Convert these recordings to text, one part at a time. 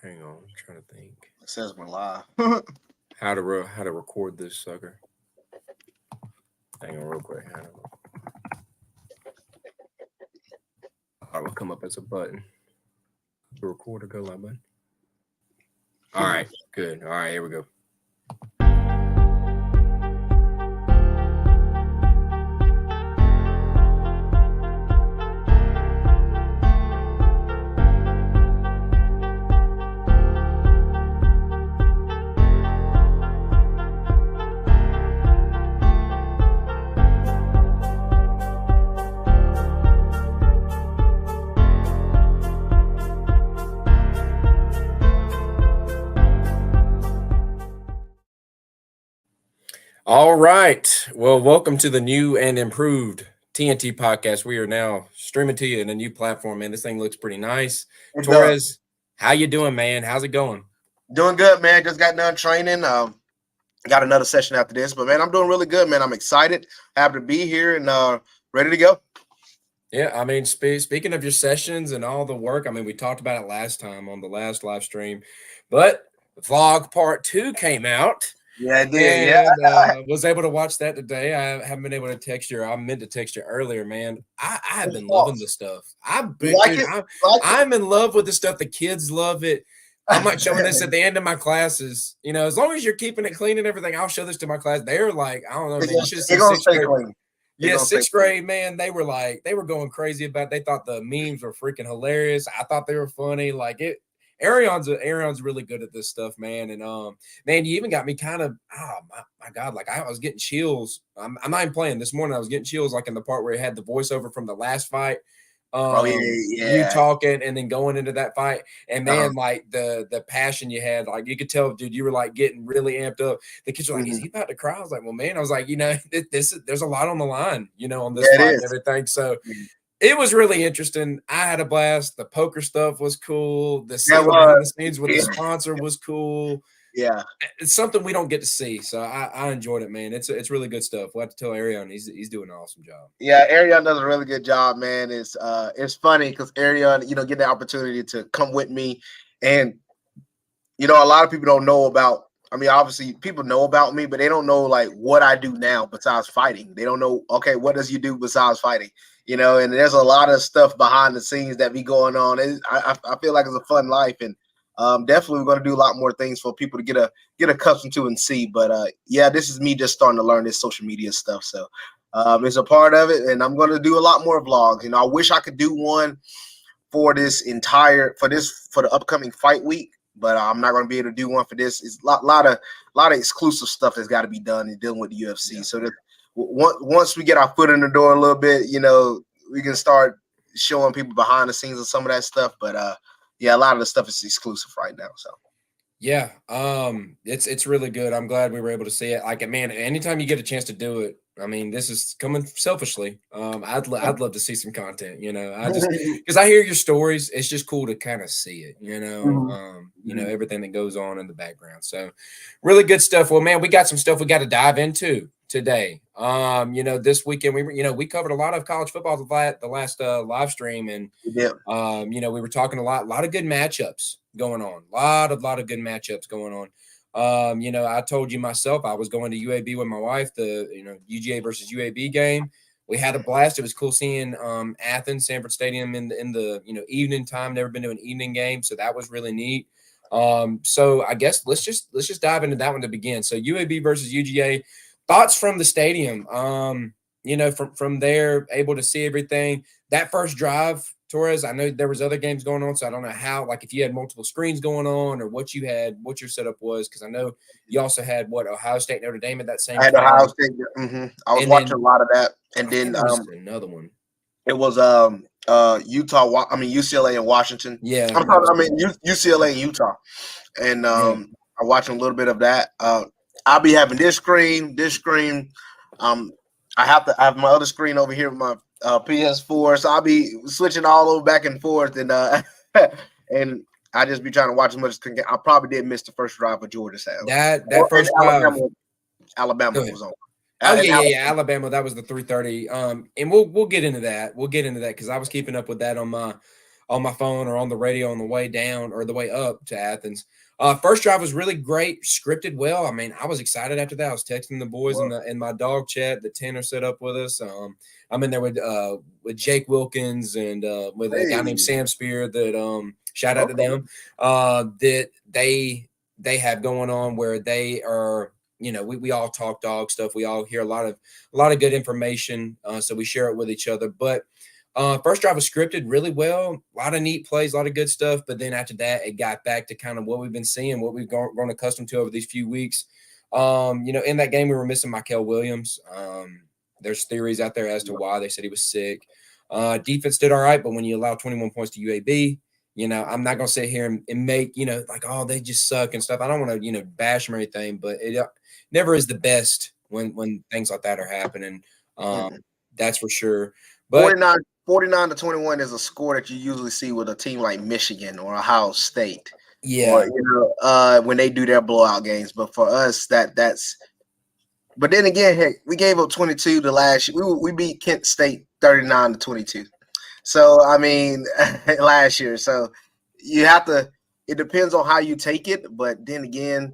Hang on, I'm trying to think It says we're live. how to record this sucker. Hang on, real quick. It will come up as a button. The recorder go live button. All right, good. All right, here we go. All right. Well, welcome to the new and improved T&T Podcast. We are now streaming to you in a new platform, man. This thing looks pretty nice. It Torres, does. how you doing, man? How's it going? Doing good, man. Just got done training. Got another session after this, but man, I'm doing really good, man. I'm excited, happy to be here, and ready to go. Yeah, I mean, speaking of your sessions and all the work, I mean, we talked about it last time on the last live stream, but vlog part 2 came out. Yeah, it did. And Yeah, was able to watch that today. I haven't been able to text you. I meant to text you earlier, man. I have been loving the stuff. You like it? I'm in love with the stuff. The kids love it. I'm like showing this at the end of my classes. You know, as long as you're keeping it clean and everything, I'll show this to my class. They're like, I don't know, man. You should see sixth grade. Yeah, sixth grade, man. They were going crazy about it. They thought the memes were freaking hilarious. I thought they were funny. Like it. Arion's really good at this stuff, man. And man, you even got me kind of my God, like I was getting chills. I'm not even playing this morning. I was getting chills like in the part where he had the voiceover from the last fight. You talking and then going into that fight, and man, like the passion you had, like you could tell, dude, you were like getting really amped up. The kids were like, "Is he about to cry?" I was like, "Well, man," I was like, you know, there's a lot on the line, you know, on this fight and everything. So. It was really interesting. I had a blast. The poker stuff was cool. The behind the scenes with the sponsor was cool. Yeah, it's something we don't get to see, so I enjoyed it, man. It's really good stuff. We'll have to tell Arion he's doing an awesome job. Yeah, Arion does a really good job, man. It's funny because Arion, you know, get the opportunity to come with me, and you know, a lot of people don't know about. I mean, obviously, people know about me, but they don't know like what I do now besides fighting. They don't know, okay, what does you do besides fighting? You know, and there's a lot of stuff behind the scenes that be going on. I feel like it's a fun life, and definitely we're going to do a lot more things for people to get accustomed to and see. But yeah, this is me just starting to learn this social media stuff, so it's a part of it, and I'm going to do a lot more vlogs. You know, I wish I could do one for the upcoming fight week. But I'm not going to be able to do one for this. It's a lot of exclusive stuff that's got to be done in dealing with the UFC. Yeah. So that once we get our foot in the door a little bit, you know, we can start showing people behind the scenes of some of that stuff. But yeah, a lot of the stuff is exclusive right now. So yeah, it's really good. I'm glad we were able to see it. Like, man, anytime you get a chance to do it, I mean, this is coming selfishly. I'd love to see some content, you know. I just because I hear your stories, it's just cool to kind of see it, you know. You know, everything that goes on in the background. So really good stuff. Well, man, we got some stuff we got to dive into today. You know, this weekend we covered a lot of college football the last live stream, and you know, we were talking a lot of good matchups going on. A lot of good matchups going on. You know, I told you myself I was going to UAB with my wife, the UGA versus UAB game. We had a blast. It was cool seeing Athens, Sanford Stadium in the evening time. Never been to an evening game, so that was really neat. So I guess let's just dive into that one to begin. So UAB versus UGA, thoughts from the stadium. You know, from there, able to see everything. That first drive, Torres, I know there was other games going on, so I don't know how, like if you had multiple screens going on or what your setup was, because I know you also had Ohio State, Notre Dame at that same time. I had Ohio State. I was watching a lot of that, and then another one. It was Utah. I mean UCLA and Washington. Yeah, UCLA and Utah, and I'm watching a little bit of that. I'll be having this screen. I have my other screen over here with my PS4, so I'll be switching all over back and forth, and and I just be trying to watch as much as I can. I probably did miss the first drive of Georgia's house. That first drive, Alabama was on. Oh yeah, Alabama. That was the 3:30. And we'll get into that. We'll get into that because I was keeping up with that on on my phone or on the radio on the way down or the way up to Athens. First drive was really great, scripted well. I mean, I was excited after that. I was texting the boys in my dog chat that Tanner set up with us. I'm in there with Jake Wilkins and with a guy named Sam Spear that shout out to them that they have going on where they are. We all talk dog stuff. We all hear a lot of good information. So we share it with each other. But first drive was scripted really well. A lot of neat plays, a lot of good stuff. But then after that, it got back to kind of what we've been seeing, what we've grown accustomed to over these few weeks. In that game, we were missing Michael Williams. There's theories out there as to why. They said he was sick. Defense did all right, but when you allow 21 points to UAB, I'm not going to sit here and make, like, oh, they just suck and stuff. I don't want to, bash them or anything, but it never is the best when things like that are happening. That's for sure. But 49 to 21 is a score that you usually see with a team like Michigan or Ohio State. Yeah. Or, when they do their blowout games. But for us, that's – but then again, heck, we gave up 22 to last year. We beat Kent State 39 to 22. So, I mean, last year. So, you have to – it depends on how you take it. But then again,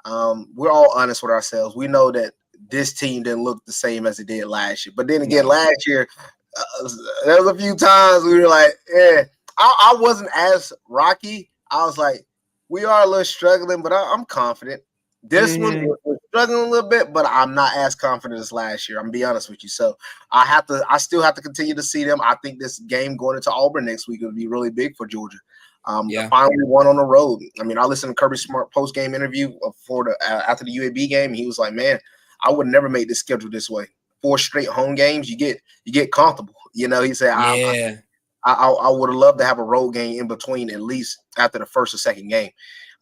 we're all honest with ourselves. We know that this team didn't look the same as it did last year. But then again, last year – there was a few times we were like, I wasn't as rocky. I was like, we are a little struggling, but I'm confident. This one we're struggling a little bit, but I'm not as confident as last year. I'm gonna be honest with you. So I still have to continue to see them. I think this game going into Auburn next week will be really big for Georgia. Finally won on the road. I mean, I listened to Kirby Smart post game interview after the UAB game. And he was like, man, I would never make this schedule this way. 4 straight home games, you get comfortable. He said, I would have loved to have a road game in between, at least after the first or second game.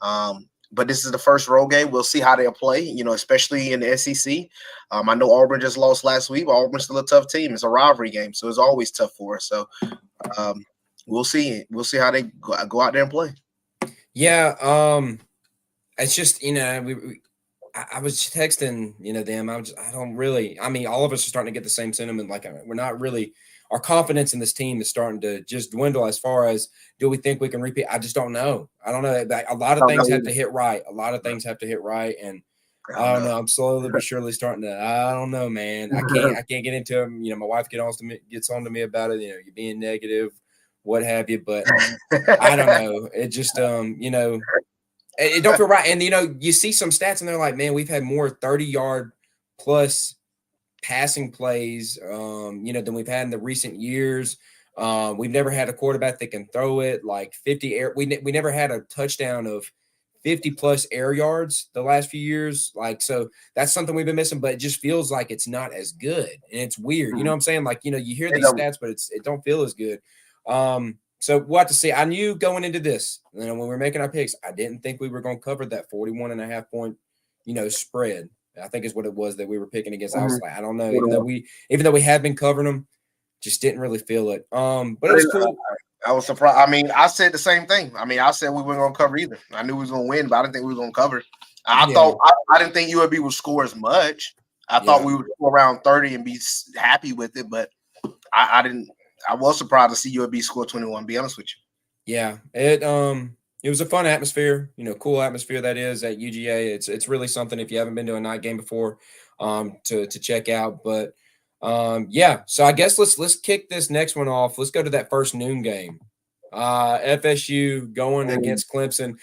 But this is the first road game. We'll see how they'll play, especially in the SEC. I know Auburn just lost last week, but Auburn's still a tough team. It's a rivalry game, so it's always tough for us. So we'll see. We'll see how they go out there and play. Yeah, it's just, I was texting, them. All of us are starting to get the same sentiment. Like, we're not really, our confidence in this team is starting to just dwindle as far as, do we think we can repeat? I just don't know. I don't know. Like, a lot of things have to hit right. And I don't know. I'm slowly but surely starting to, I don't know, man. I can't get into them. My wife gets on to me about it. You're being negative, what have you. But I don't know. It just, it don't feel right. And, you see some stats and they're like, man, we've had more 30-yard plus passing plays, than we've had in the recent years. We've never had a quarterback that can throw it like 50 air. We never had a touchdown of 50 plus air yards the last few years. Like, so that's something we've been missing, but it just feels like it's not as good. And it's weird. You know what I'm saying? Like, you hear these stats, but it don't feel as good. So we'll have to see. I knew going into this, when we were making our picks, I didn't think we were going to cover that 41.5 point, spread. I think is what it was that we were picking against. I was like, I don't know. Even though we have been covering them, just didn't really feel it. But it was cool. I was surprised. I mean, I said the same thing. I mean, I said we weren't going to cover either. I knew we was going to win, but I didn't think we were going to cover. I didn't think UAB would score as much. I thought we would score around 30 and be happy with it, but I didn't. I was surprised to see UAB score 21, to be honest with you. Yeah, it was a fun atmosphere, cool atmosphere that is at UGA. It's really something if you haven't been to a night game before to check out. But so I guess let's kick this next one off. Let's go to that first noon game. FSU going against Clemson.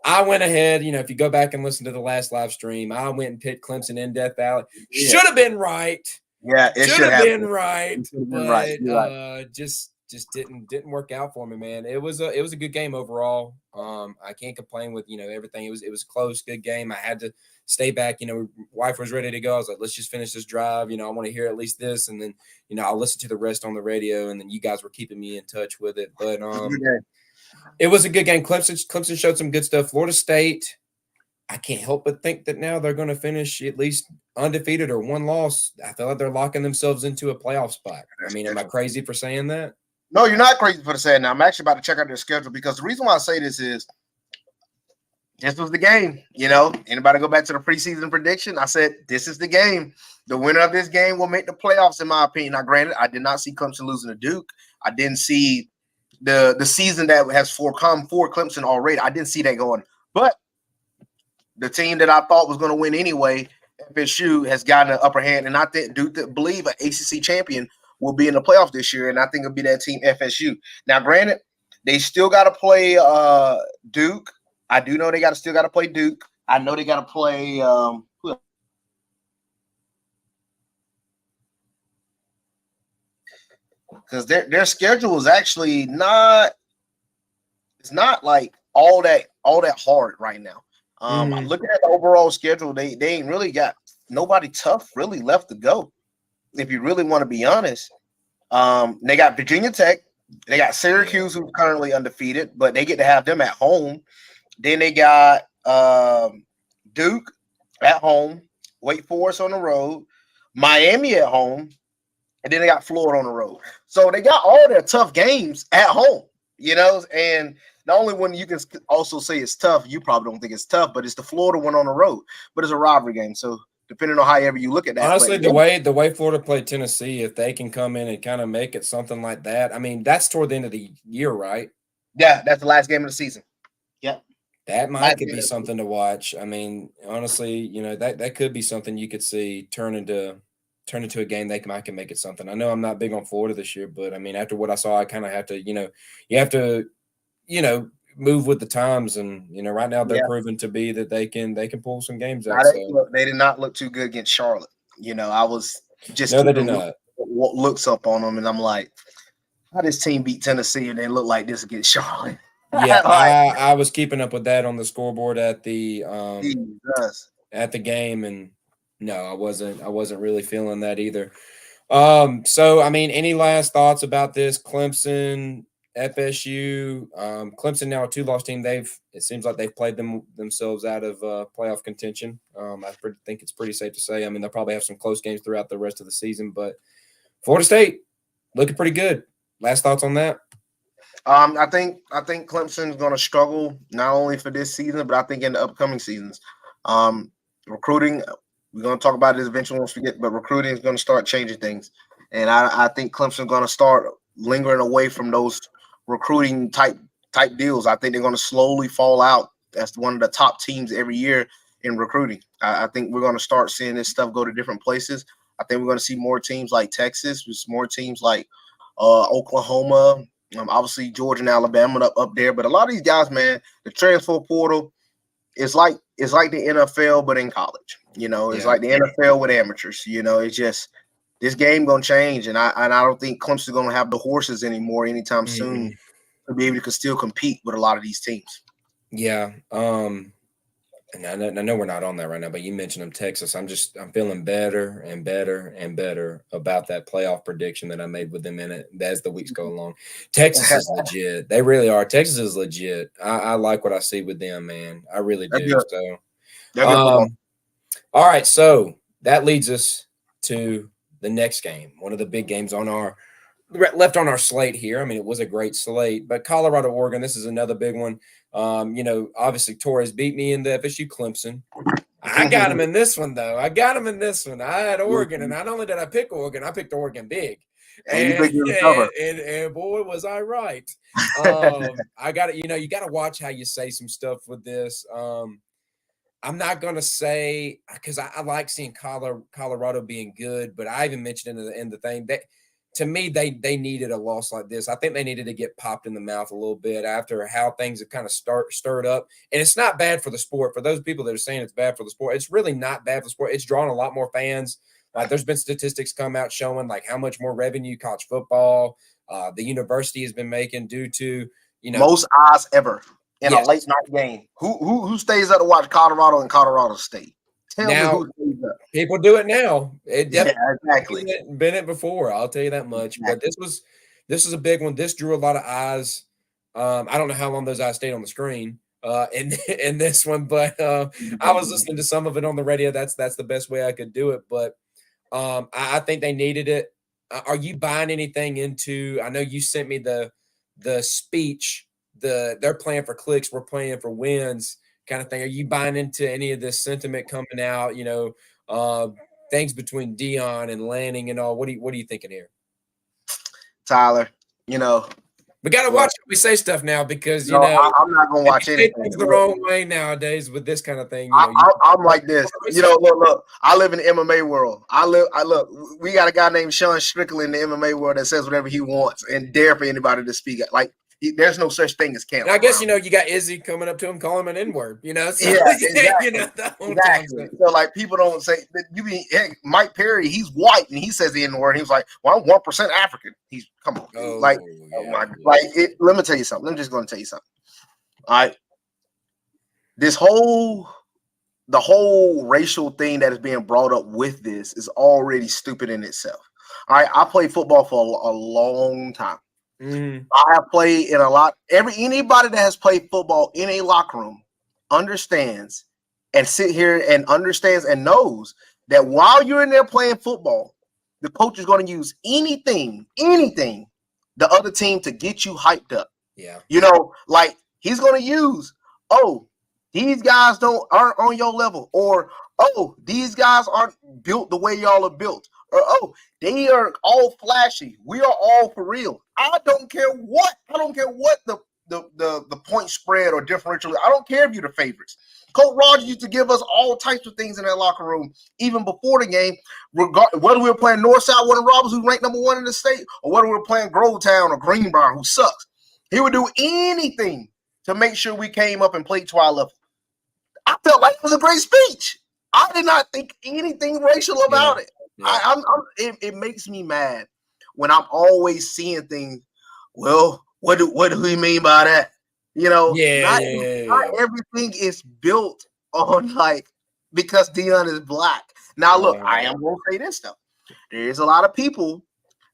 I went ahead, if you go back and listen to the last live stream, I went and picked Clemson in Death Valley. Yeah. Should have been right. Yeah, it should have been right, but just didn't work out for me, man. It was a good game overall. I can't complain with everything. It was close, good game. I had to stay back. Wife was ready to go. I was like, let's just finish this drive. I want to hear at least this, and then I'll listen to the rest on the radio. And then you guys were keeping me in touch with it, but it was a good game. Clemson showed some good stuff. Florida State, I can't help but think that now they're going to finish at least undefeated or one loss. I feel like they're locking themselves into a playoff spot. I mean, am I crazy for saying that? No, you're not crazy for saying that. I'm actually about to check out their schedule because the reason why I say this is this was the game. Anybody go back to the preseason prediction? I said this is the game. The winner of this game will make the playoffs, in my opinion. Now, granted, I did not see Clemson losing to Duke. I didn't see the season that has come for Clemson already. I didn't see that going, but the team that I thought was going to win anyway, FSU, has gotten an upper hand, and I believe an ACC champion will be in the playoff this year, and I think it'll be that team FSU. Now, granted, they still got to play Duke. I do know they still got to play Duke. I know they got to play because their schedule is actually not. It's not like all that hard right now. I'm looking at the overall schedule. They ain't really got nobody tough really left to go. If you really want to be honest, they got Virginia Tech, they got Syracuse, who's currently undefeated, but they get to have them at home. Then they got Duke at home, Wake Forest on the road, Miami at home, and then they got Florida on the road. So they got all their tough games at home, and the only one you can also say is tough, you probably don't think it's tough, but it's the Florida one on the road. But it's a rivalry game, so depending on however you look at that. Honestly, the way Florida played Tennessee, if they can come in and kind of make it something like that, I mean, that's toward the end of the year, right? Yeah, that's the last game of the season. Yeah. That might could be something to watch. I mean, honestly, that could be something you could see turn into a game they can make it something. I know I'm not big on Florida this year, but I mean, after what I saw, I kind of have to, you have to, move with the times, and right now they're proven to be that they can pull some games out. They did not look too good against Charlotte. I was just they did not. Looks up on them, and I'm like, how this team beat Tennessee and they look like this against Charlotte? Yeah, I was keeping up with that on the scoreboard at the game, and no, I wasn't really feeling that either. So I mean, any last thoughts about this Clemson, FSU? Clemson now a 2-loss team. It seems like they've played themselves out of playoff contention. I think it's pretty safe to say. I mean, they'll probably have some close games throughout the rest of the season, but Florida State looking pretty good. Last thoughts on that? I think Clemson's going to struggle not only for this season, but I think in the upcoming seasons. Recruiting, we're going to talk about this eventually once we get, but recruiting is going to start changing things, and I think Clemson's going to start lingering away from those recruiting type deals. I think they're going to slowly fall out as one of the top teams every year in recruiting. I think we're going to start seeing this stuff go to different places. I think we're going to see more teams like Texas, with more teams like Oklahoma, obviously Georgia and Alabama up there. But a lot of these guys, man, the transfer portal is like the NFL, but in college. It's like the NFL with amateurs. It's just this game gonna change, and I don't think Clemson's gonna have the horses anymore anytime soon to be able to still compete with a lot of these teams. Yeah. And I know we're not on that right now, but you mentioned them, Texas. I'm feeling better and better and better about that playoff prediction that I made with them in it as the weeks go along. Texas is legit. They really are. Texas is legit. I like what I see with them, man. I really do. So, all right. So that leads us to the next game, one of the big games left on our slate here. I mean, it was a great slate, but Colorado, Oregon, this is another big one. Obviously Torres beat me in the FSU Clemson. I got him in this one, though. I had Oregon, and not only did I pick Oregon, I picked Oregon big. And boy, was I right. I got it. You got to watch how you say some stuff with this. I'm not going to say, because I like seeing Colorado being good, but I even mentioned in the thing that, to me, they needed a loss like this. I think they needed to get popped in the mouth a little bit after how things have kind of stirred up. And it's not bad for the sport. For those people that are saying it's bad for the sport, it's really not bad for the sport. It's drawn a lot more fans. Like, there's been statistics come out showing like how much more revenue college football, the university has been making due to, most eyes ever in a late night game. Who stays up to watch Colorado and Colorado State? Now, people do it now. Exactly. Been it before. I'll tell you that much. Exactly. But this is a big one. This drew a lot of eyes. I don't know how long those eyes stayed on the screen in this one, but I was listening to some of it on the radio. That's the best way I could do it. But I think they needed it. Are you buying anything into? I know you sent me the speech. They're playing for clicks. We're playing for wins. Kind of thing. Are you buying into any of this sentiment coming out? Things between Dion and Lanning and all. What are you thinking here, Tyler? We got to Well, watch how we say stuff now because, no, I'm not gonna if watch you say anything. things the Look, wrong way nowadays with this kind of thing, I'm like this. Look. I live in the MMA world. I look. We got a guy named Sean Strickland in the MMA world that says whatever he wants and dare for anybody to speak. Like, there's no such thing as And I cancel guess, around. you got Izzy coming up to him, calling him an N-word, so, Yeah, exactly. the whole time. Exactly. So like people don't say that heck, Mike Perry, he's white and he says the N-word. He was like, well, I'm 1% African. He's come on, dude. Like, oh yeah, my, like let me tell you something. I'm just gonna tell you something. All right. The whole racial thing that is being brought up with this is already stupid in itself. All right, I played football for a long time. I have played in a lot. Anybody that has played football in a locker room understands and sit here and understands and knows that while you're in there playing football, the coach is going to use anything, the other team to get you hyped up. Yeah. Like he's going to use, oh, these guys aren't on your level, or oh, these guys aren't built the way y'all are built, or oh, they are all flashy. We are all for real. I don't care what the point spread or differential. I don't care if you're the favorites. Coach Rogers used to give us all types of things in that locker room, even before the game, whether we were playing Northside Warren Robbins, who ranked number 1 in the state, or whether we were playing Grovetown or Greenbrier, who sucks. He would do anything to make sure we came up and played to our level. I felt like it was a great speech. I did not think anything racial about it. Yeah. It makes me mad when I'm always seeing things. Well, what do we mean by that? Not everything is built on because Deion is black. Now, look, I am going to say this though. There is a lot of people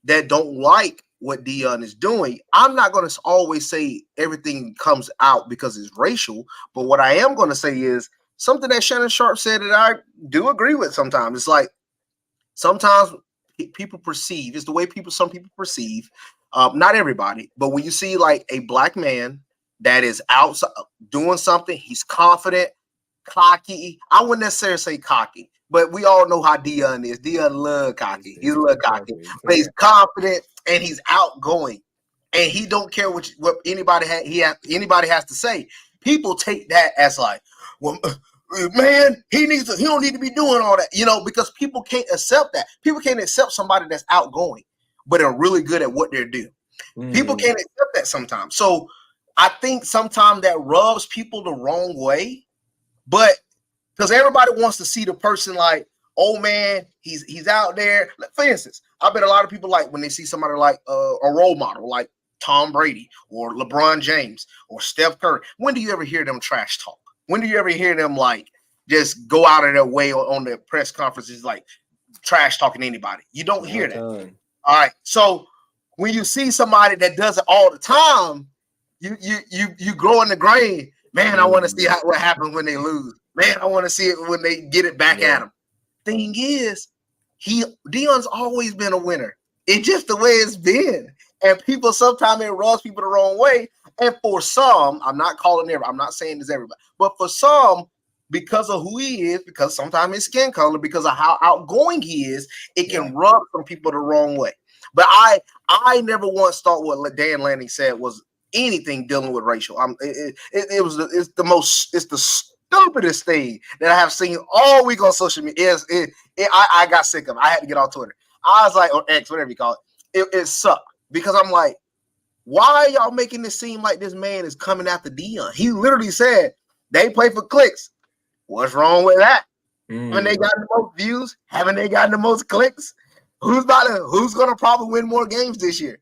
that don't like what Deion is doing. I'm not going to always say everything comes out because it's racial, but what I am going to say is something that Shannon Sharp said that I do agree with sometimes. It's like sometimes people perceive, it's the way some people perceive, not everybody, but when you see like a black man that is outside doing something, he's confident, cocky. I wouldn't necessarily say cocky, but we all know how Deion is. Deion love cocky. He's a little cocky, but he's confident and he's outgoing, and he don't care what anybody has to say. People take that as like, well, man, he don't need to be doing all that, because people can't accept that. People can't accept somebody that's outgoing, but are really good at what they're doing. People can't accept that sometimes. So I think sometimes that rubs people the wrong way, but because everybody wants to see the person like, oh man, he's out there. For instance, I bet a lot of people like when they see somebody like a role model like Tom Brady or LeBron James or Steph Curry. When do you ever hear them trash talk? When do you ever hear them like just go out of their way on their press conferences like trash talking anybody? You don't hear that. All right. So when you see somebody that does it all the time, you grow in the grain. Man, I want to see what happens when they lose. Man, I want to see it when they get it back at him. Thing is, Deion's always been a winner. It's just the way it's been. And people sometimes it rubs people the wrong way. And for some, I'm not saying this everybody, but for some, because of who he is, because sometimes his skin color, because of how outgoing he is, it can rub some people the wrong way. But I never once thought what Dan Lanning said was anything dealing with racial. It's the stupidest thing that I have seen all week on social media. I got sick of it. I had to get on Twitter. I was like, or X, whatever you call it. It sucked because I'm like, why are y'all making this seem like this man is coming after Deion? He literally said they play for clicks. What's wrong with that? When they got the most views, haven't they gotten the most clicks? Who's going to probably win more games this year?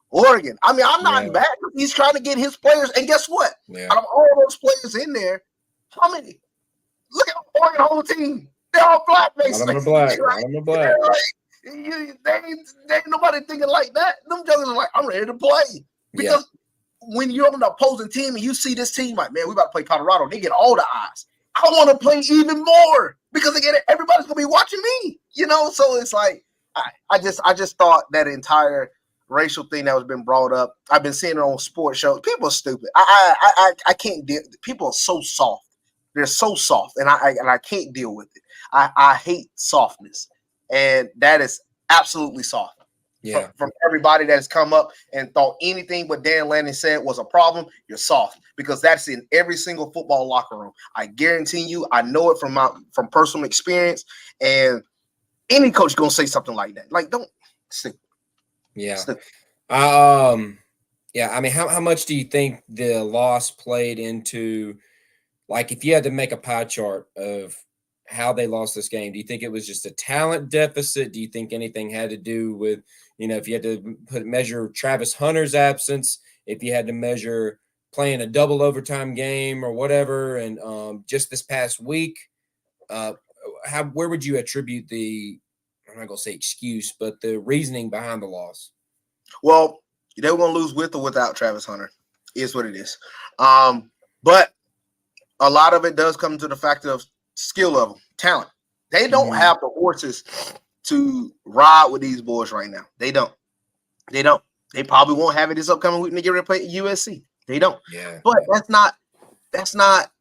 Oregon. I mean, I'm not bad. He's trying to get his players. And guess what? Out of all those players in there, how many? Look at Oregon whole team. They're all black. I'm a black. They ain't nobody thinking like that. Them jokers are like, I'm ready to play. Because when you're on the opposing team and you see this team like, man, we about to play Colorado, they get all the eyes. I want to play even more because everybody's gonna be watching me. So it's like I just thought that entire racial thing that was been brought up. I've been seeing it on sports shows. People are stupid. I can't deal. People are so soft. They're so soft, and I can't deal with it. I hate softness, and that is absolutely soft. Yeah. From everybody that has come up and thought anything what Dan Lanning said was a problem, you're soft, because that's in every single football locker room. I guarantee you, I know it from personal experience, and any coach gonna say something like that. Like, don't stick. Yeah. Stick. Yeah. I mean, how much do you think the loss played into, like, if you had to make a pie chart of how they lost this game, do you think it was just a talent deficit? Do you think anything had to do with, if you had to measure Travis Hunter's absence, if you had to measure playing a double overtime game or whatever, and just this past week, where would you attribute I'm not gonna say excuse, but the reasoning behind the loss? Well, they were gonna lose with or without Travis Hunter. Is what it is. But a lot of it does come to the factor of skill level, talent. They don't have the horses to ride with these boys right now. They don't. They probably won't have it this upcoming week when they get ready to play USC. They don't. Yeah. But that's not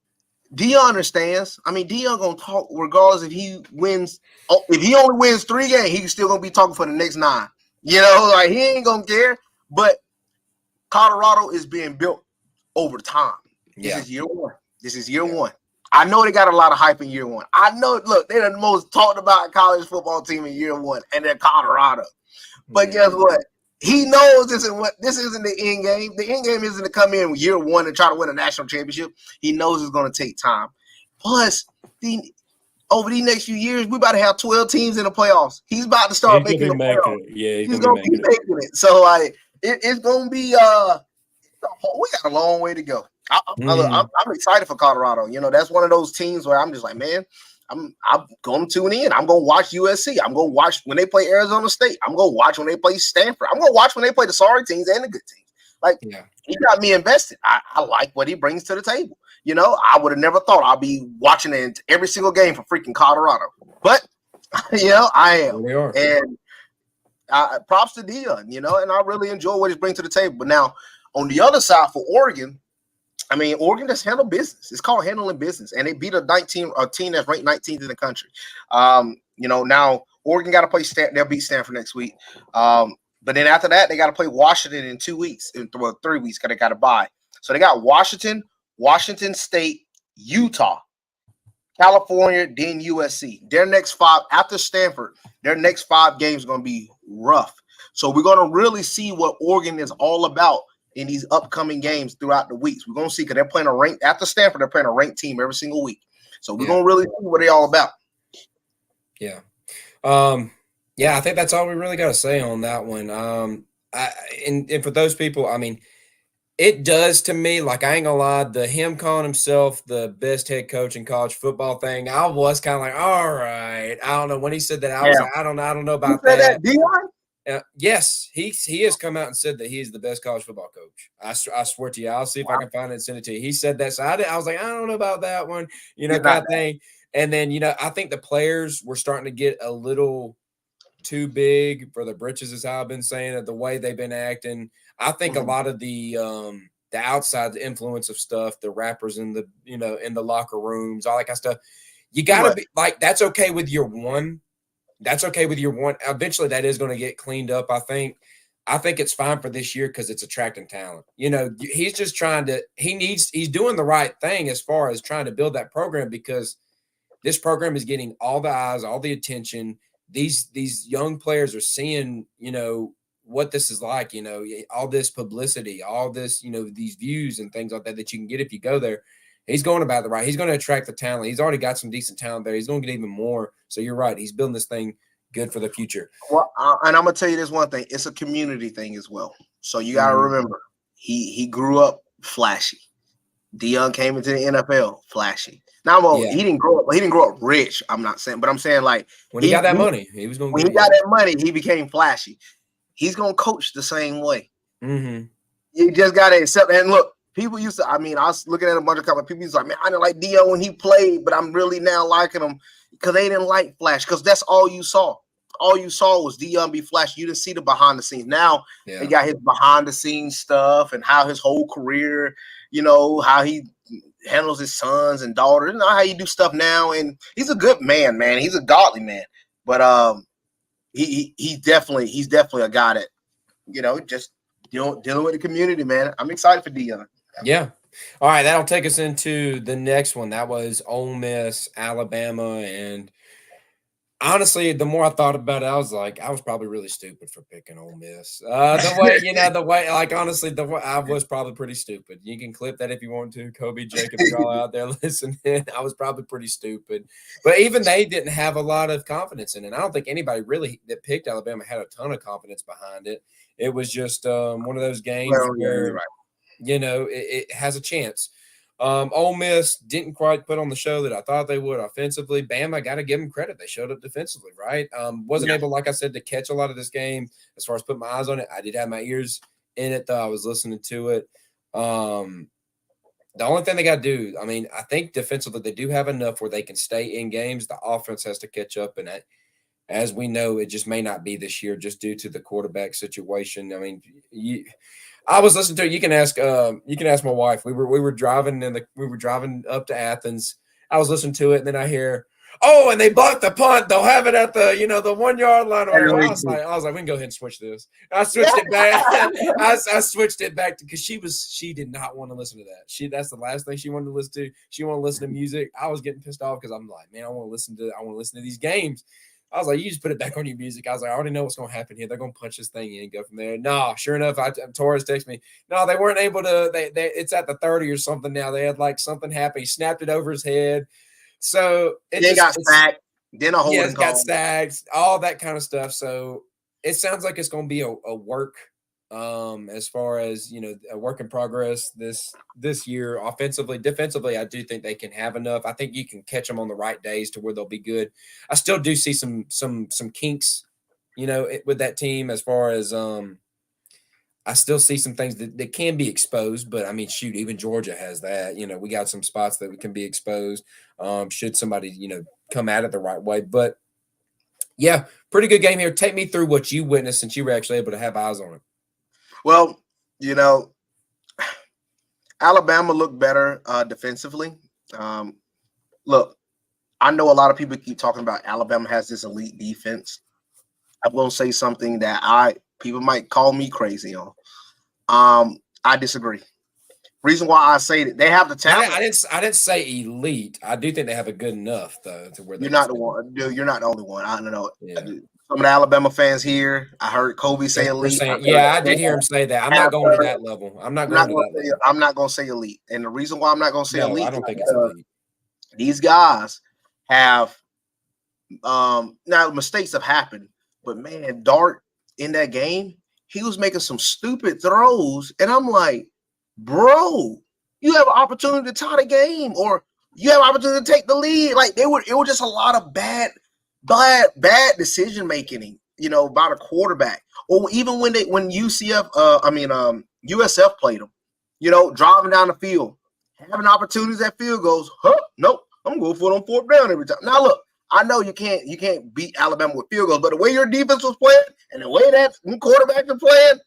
Dion understands. I mean, Dion gonna talk regardless if he wins. Oh, if he only wins 3 games, he's still gonna be talking for the next 9. Like, he ain't gonna care. But Colorado is being built over time. This is year 1. This is year 1. I know they got a lot of hype in year 1. I know. Look, they're the most talked about college football team in year 1, and they're Colorado. But guess what? He knows this isn't the end game. The end game isn't to come in year 1 and try to win a national championship. He knows it's going to take time. Plus, over these next few years, we about to have 12 teams in the playoffs. He's about to start making the playoffs. Yeah, he's going to be making it. So, it's going to be we got a long way to go. I'm excited for Colorado. That's one of those teams where I'm just like, man, I'm going to tune in. I'm going to watch USC. I'm going to watch when they play Arizona State. I'm going to watch when they play Stanford. I'm going to watch when they play the sorry teams and the good teams. Like, he got me invested. I like what he brings to the table. I would have never thought I'd be watching it every single game for freaking Colorado. But, I am. We are. And props to Dion, and I really enjoy what he brings to the table. But now, on the other side for Oregon, I mean, Oregon just handled business. It's called handling business, and they beat a team that's ranked 19th in the country. Now Oregon got to play they'll beat Stanford next week. But then after that, they got to play Washington in 2 weeks, 3 weeks, because they got to bye. So they got Washington State, Utah, California, then USC. Their next 5 after Stanford, their next 5 games are going to be rough. So we're going to really see what Oregon is all about in these upcoming games throughout the weeks. We're going to see, because they're playing after Stanford, they're playing a ranked team every single week. So we're going to really see what they're all about. Yeah. I think that's all we really got to say on that one. And for those people, I mean, it does to me, like, I ain't gonna lie, him calling himself the best head coach in college football thing, I was kind of like, all right. I don't know. When he said that, I was like, I don't know about that. Dion? Yes, he has come out and said that he is the best college football coach. I swear to you, I'll see if I can find it and send it to you. He said that, so I was like, I don't know about that one, kind of thing. And then, I think the players were starting to get a little too big for the britches, is how I've been saying it. The way they've been acting, I think a lot of the outside influence of stuff, the rappers in the in the locker rooms, all that kind of stuff. You got to be like, that's okay with year 1. That's okay with year 1. Eventually, that is going to get cleaned up. I think it's fine for this year because it's attracting talent. He's just he's doing the right thing as far as trying to build that program, because this program is getting all the eyes, all the attention. These young players are seeing, what this is like, all this publicity, all this, these views and things like that you can get if you go there. He's going about the right. He's going to attract the talent. He's already got some decent talent there. He's going to get even more. So you're right. He's building this thing good for the future. Well, and I'm going to tell you this one thing. It's a community thing as well. So you got to remember, he grew up flashy. Dion came into the NFL flashy. Now, he didn't grow up rich. I'm not saying, but I'm saying, like, when he got that money, he was going. When he got that money, he became flashy. He's going to coach the same way. Mm-hmm. You just got to accept. And look, people used to. I mean, I was looking at a bunch of comments. People used to like, man, I didn't like Dion when he played, but I'm really now liking him because they didn't like flash. Because that's all you saw. All you saw was Dion be flashy. You didn't see the behind the scenes. Now they got his behind the scenes stuff and how his whole career, how he handles his sons and daughters, how you do stuff now. And he's a good man. He's a godly man. But he's definitely a guy that, just dealing with the community, man. I'm excited for Dion. Yeah. All right, that'll take us into the next one. That was Ole Miss, Alabama, and honestly, the more I thought about it, I was like, I was probably really stupid for picking Ole Miss. Like honestly, the way I was probably pretty stupid. You can clip that if you want to. Kobe, Jacob, y'all out there listening. I was probably pretty stupid, but even they didn't have a lot of confidence in it. I don't think anybody really that picked Alabama had a ton of confidence behind it. It was just one of those games where right. it has a chance. Ole Miss didn't quite put on the show that I thought they would offensively. Bama, got to give them credit. They showed up defensively, right? Wasn't able, like I said, to catch a lot of this game as far as putting my eyes on it. I did have my ears in it, though. I was listening to it. The only thing they got to do, I mean, I think defensively they do have enough where they can stay in games. The offense has to catch up, and as we know, it just may not be this year just due to the quarterback situation. I mean, I was listening to it. You can ask my wife. We were driving up to Athens. I was listening to it, and then I hear, "Oh, and they blocked the punt. They'll have it at the 1 yard line." I was like, we can go ahead and switch this. I switched it back. I switched it back because she did not want to listen to that. That's the last thing she wanted to listen to. She wanted to listen to music. I was getting pissed off because I'm like, man, I want to listen to these games. I was like, you just put it back on your music. I was like, I already know what's going to happen here. They're going to punch this thing in and go from there. No, sure enough, Torres texted me. No, they weren't able to. It's at the 30 or something now. They had like something happen. He snapped it over his head. So it got sacked. Then a holding call. Got sacked. All that kind of stuff. So it sounds like it's going to be a work. As far as a work in progress this year, offensively, defensively, I do think they can have enough. I think you can catch them on the right days to where they'll be good. I still do see some kinks, with that team as far as I still see some things that can be exposed, but I mean, shoot, even Georgia has that. We got some spots that can be exposed. Should somebody come at it the right way, but yeah, pretty good game here. Take me through what you witnessed since you were actually able to have eyes on it. Well, Alabama looked better defensively. Look, I know a lot of people keep talking about Alabama has this elite defense. I'm going to say something that people might call me crazy on. I disagree. Reason why I say that they have the talent. I didn't say elite. I do think they have a good enough though to where you're not the one, dude. You're not the only one. I don't know. Yeah. Some of the Alabama fans here, I heard Kobe say elite. I did hear him say that. I'm not going to that level. I'm not going to say elite. And the reason why I'm not going to say elite, I don't think it's elite. These guys have now mistakes have happened, but man, Dart in that game, he was making some stupid throws, and I'm like, bro, you have an opportunity to tie the game, or you have an opportunity to take the lead. Like it was just a lot of bad decision making, by the quarterback, or even when USF played them, driving down the field, having opportunities at field goals. Nope, I'm going for it on fourth down every time. Now look, I know you can't beat Alabama with field goals, but the way your defense was playing and the way that quarterbacks are playing,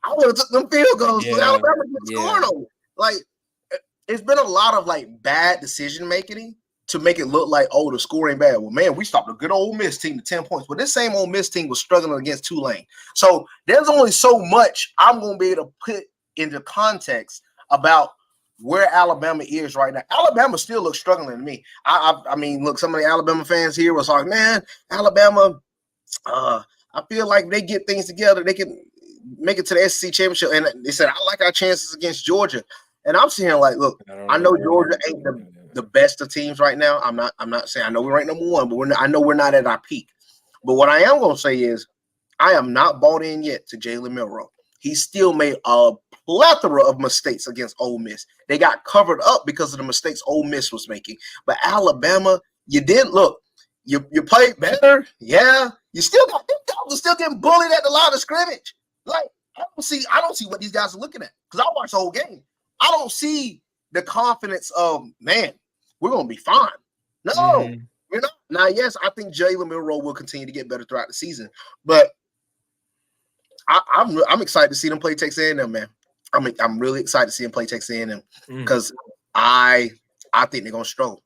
I would have took them field goals. So Alabama scoring on it. Like it's been a lot of like bad decision making to make it look like, the score ain't bad. Well, man, we stopped a good Ole Miss team to 10 points. But this same Ole Miss team was struggling against Tulane. So there's only so much I'm going to be able to put into context about where Alabama is right now. Alabama still looks struggling to me. I mean, look, some of the Alabama fans here was like, man, Alabama, I feel like they get things together. They can make it to the SEC championship. And they said, I like our chances against Georgia. And I'm seeing like, look, I know Georgia ain't the best of teams right now. I'm not saying I know we're ranked number one, but I know we're not at our peak. But what I am going to say is I am not bought in yet to Jalen Milroe. He still made a plethora of mistakes against Ole Miss. They got covered up because of the mistakes Ole Miss was making. But Alabama, you didn't look. You played better. Yeah. You still got them guys are still getting bullied at the line of scrimmage. Like, I don't see what these guys are looking at. Because I watched the whole game. I don't see the confidence of, man, we're going to be fine. No, we're not. Now, yes, I think Jalen Milroe will continue to get better throughout the season. But I'm excited to see them play Texas A&M, man. I'm really excited to see them play Texas A&M because I think they're going to struggle.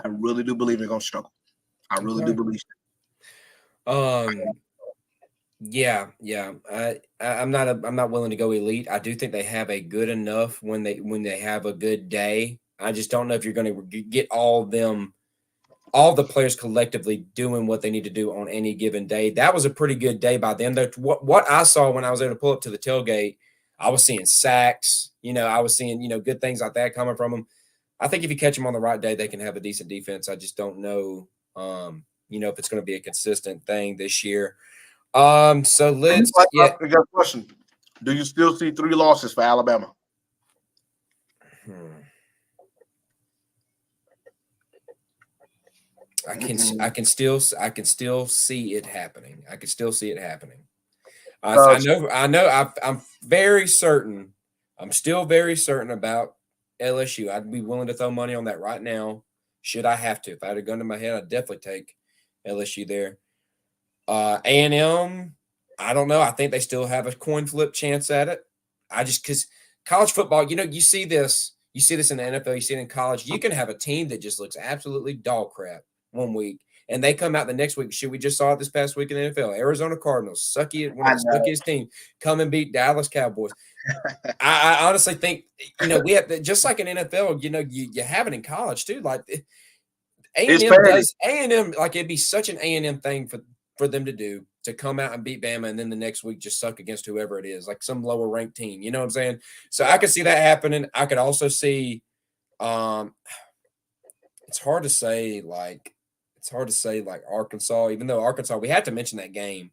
I really do believe they're going to struggle. I really do believe that. Um, yeah, yeah. I'm not willing to go elite. I do think they have a good enough when they have a good day. I just don't know if you're going to get all the players collectively doing what they need to do on any given day. That was a pretty good day by them. What I saw when I was able to pull up to the tailgate, I was seeing sacks. I was seeing good things like that coming from them. I think if you catch them on the right day, they can have a decent defense. I just don't know, if it's going to be a consistent thing this year. So let's I got a question. Do you still see 3 losses for Alabama? I can still see it happening. I can still see it happening. I know. I'm very certain. I'm still very certain about LSU. I'd be willing to throw money on that right now. Should I have to? If I had a gun to my head, I'd definitely take LSU there. A&M, I don't know. I think they still have a coin flip chance at it. Because college football, you see this in the NFL, you see it in college. You can have a team that just looks absolutely dog crap one week, and they come out the next week. We just saw it this past week in the NFL. Arizona Cardinals, one of the suckiest team, come and beat Dallas Cowboys. I honestly think, we have, just like in NFL, you have it in college too. Like A&M, like it'd be such an A&M thing for them to do, to come out and beat Bama and then the next week just suck against whoever it is, like some lower ranked team. You know what I'm saying? So I could see that happening. I could also see it's hard to say like Arkansas, even though Arkansas, we had to mention that game.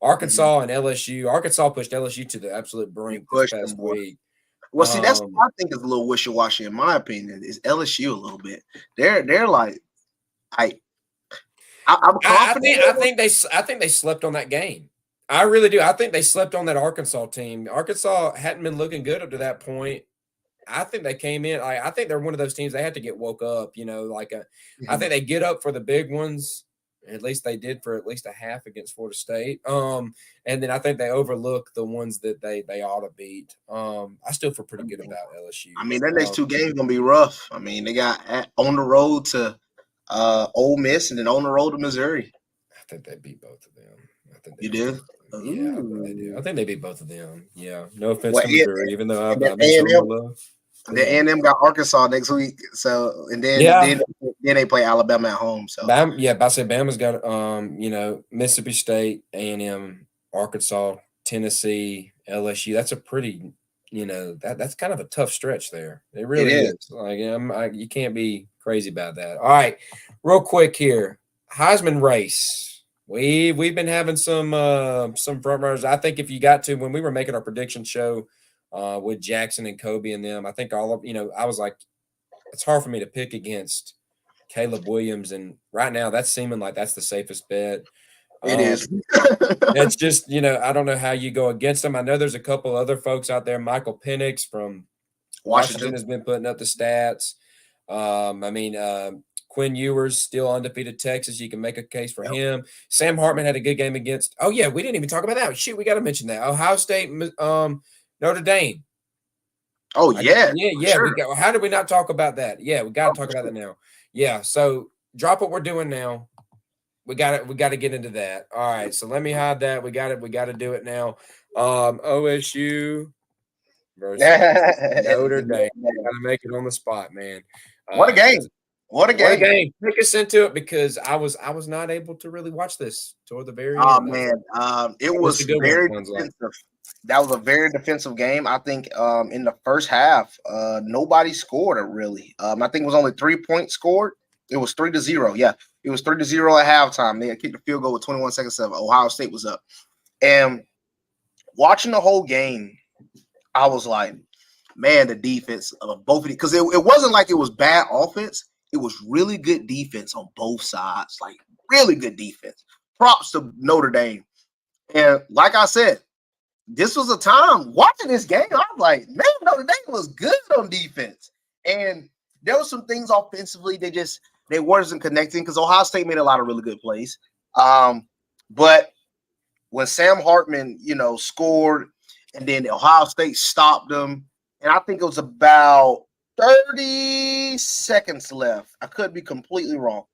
Arkansas and LSU. Arkansas pushed LSU to the absolute brink this past week. Well, see, that's what I think is a little wishy-washy in my opinion, is LSU a little bit. They're like, I'm confident. I think they slept on that game. I really do. I think they slept on that Arkansas team. Arkansas hadn't been looking good up to that point. I think they came in. I think they're one of those teams they had to get woke up. I think they get up for the big ones. At least they did for at least a half against Florida State. And then I think they overlook the ones that they ought to beat. I still feel pretty good about LSU. I mean, their next 2 games gonna be rough. I mean, they got on the road to Ole Miss and then on the road to Missouri. I think they beat both of them. You do? Yeah, they do. I think they beat both of them. Yeah. No offense to Missouri, even though I'm love. The A&M got Arkansas next week, so and then they play Alabama at home. So I say Bama's got Mississippi State, A&M, Arkansas, Tennessee, LSU. That's a pretty that's kind of a tough stretch there. It really is. Like you can't be crazy about that. All right, real quick here, Heisman race. We've been having some front runners. I think if you got to, when we were making our prediction show with Jackson and Kobe and them, I think I was like, it's hard for me to pick against Caleb Williams, and right now that's seeming like that's the safest bet. It is. It's just, I don't know how you go against them. I know there's a couple other folks out there. Michael Penix from Washington has been putting up the stats. Quinn Ewers, still undefeated Texas. You can make a case for him. Sam Hartman had a good game against. Oh yeah, we didn't even talk about that. Shoot, we got to mention that. Ohio State, Notre Dame. Oh yeah, Sure. How did we not talk about that? Yeah, we got to talk about that now. Yeah, so drop what we're doing now. We got to get into that. All right, so let me hide that. We got to do it now. OSU versus Notre Dame. Got to make it on the spot, man. What a game! What a game! Take us into it, because I was not able to really watch this toward the very end. Oh man, it was very defensive. That was a very defensive game. I think in the first half, nobody scored it really. I think it was only 3 points scored. It was 3-0. Yeah, it was 3-0 at halftime. They had kicked the field goal with 21 seconds left. Ohio State was up. And watching the whole game, I was like, man, the defense of both of these, because it wasn't like it was bad offense. It was really good defense on both sides, like really good defense. Props to Notre Dame. And like I said, this was a time watching this game, I was like, man, Notre Dame was good on defense. And there were some things offensively they wasn't connecting, because Ohio State made a lot of really good plays. But when Sam Hartman, scored, and then Ohio State stopped them, and I think it was about 30 seconds left. I could be completely wrong.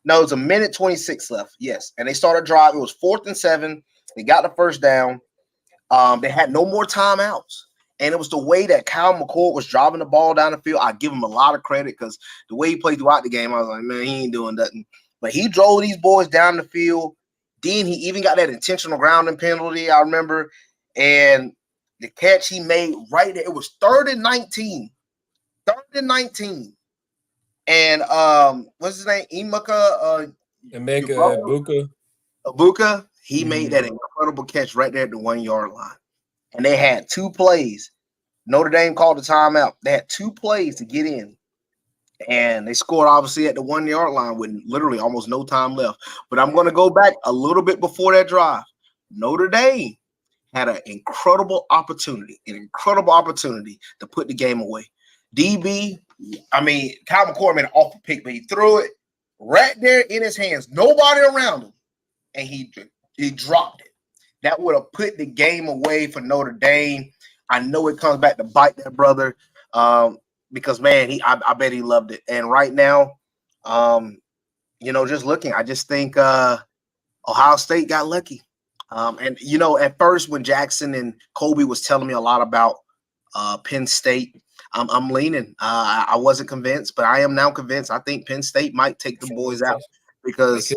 No, it was a minute 26 left. Yes, and they started drive. It was 4th and 7. They got the first down. They had no more timeouts. And it was the way that Kyle McCord was driving the ball down the field. I give him a lot of credit because the way he played throughout the game, I was like, man, he ain't doing nothing. But he drove these boys down the field. Then he even got that intentional grounding penalty, I remember. And the catch he made right there, it was 3rd and 19. 3rd and 19. And what's his name? Emeka Ibuka. He made that incredible catch right there at the 1 yard line. And they had 2 plays. Notre Dame called the timeout. They had 2 plays to get in. And they scored, obviously, at the 1 yard line with literally almost no time left. But I'm going to go back a little bit before that drive. Notre Dame had an incredible opportunity to put the game away. Kyle McCord made an awful pick, but he threw it right there in his hands. Nobody around him. And he dropped it. That would have put the game away for Notre Dame. I know it comes back to bite that brother because, man, I bet he loved it. And right now, just looking, I just think Ohio State got lucky. At first when Jackson and Kobe was telling me a lot about Penn State, I'm leaning. I wasn't convinced, but I am now convinced. I think Penn State might take the boys out because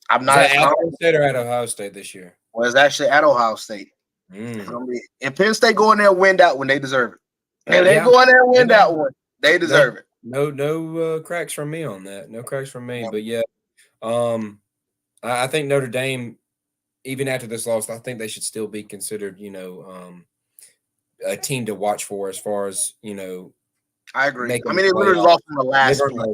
I'm not at Ohio State or at Ohio State this year. Well, it's actually at Ohio State. And Penn State go in there and win that one, they deserve it. And they go in there and win that one, they deserve it. No cracks from me on that. No cracks from me. But yeah, I think Notre Dame, even after this loss, I think they should still be considered, a team to watch for as far as, I agree. They literally lost in the last one.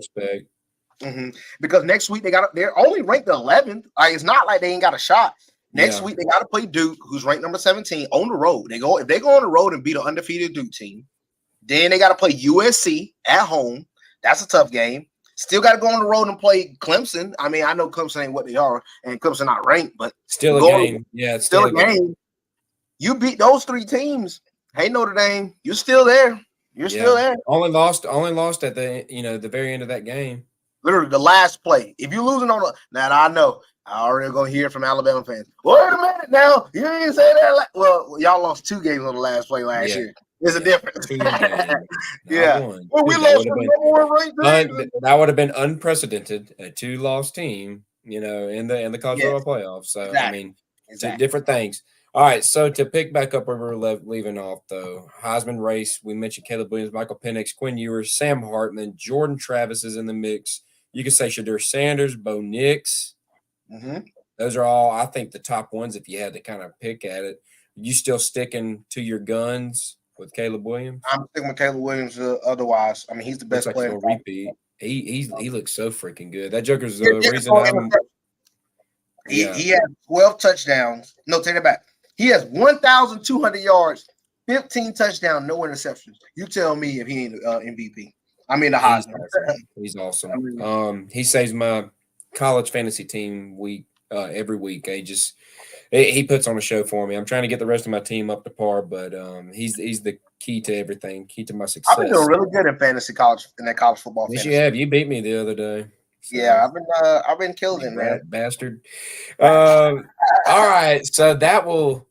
Because next week they're only ranked 11th. It's not like they ain't got a shot. Next week they got to play Duke, who's ranked number 17, on the road. If they go on the road and beat an undefeated Duke team, then they got to play USC at home. That's a tough game. Still got to go on the road and play Clemson. I know Clemson ain't what they are, and Clemson not ranked, but still a game. Yeah, it's still a game. You beat those 3 teams. Hey, Notre Dame, you're still there. You're still there. Only lost at the very end of that game. Literally the last play. If you're losing on now, I know I already gonna hear from Alabama fans. Wait a minute now, you didn't say that. Well, y'all lost 2 games on the last play last year. There's a difference. Yeah. Well, we lost that would have been unprecedented. A 2-loss team, in the college football playoffs. So two different things. All right, so to pick back up where we were leaving off, though, Heisman race, we mentioned Caleb Williams, Michael Penix, Quinn Ewers, Sam Hartman, Jordan Travis is in the mix. You can say Shadur Sanders, Bo Nix. Those are all, I think, the top ones if you had to kind of pick at it. You still sticking to your guns with Caleb Williams? I'm sticking with Caleb Williams otherwise. He's the best player. He'll repeat. He looks so freaking good. That Joker's the reason I'm – He has 12 touchdowns. No, take it back. He has 1,200 yards, 15 touchdowns, no interceptions. You tell me if he ain't MVP. The Heisman. He's awesome. He saves my college fantasy team every week. He puts on a show for me. I'm trying to get the rest of my team up to par, but he's the key to everything, key to my success. I've been doing really good in college football. Yes, you have. You beat me the other day. So, I've been killing it, man. Bastard. All right, so that will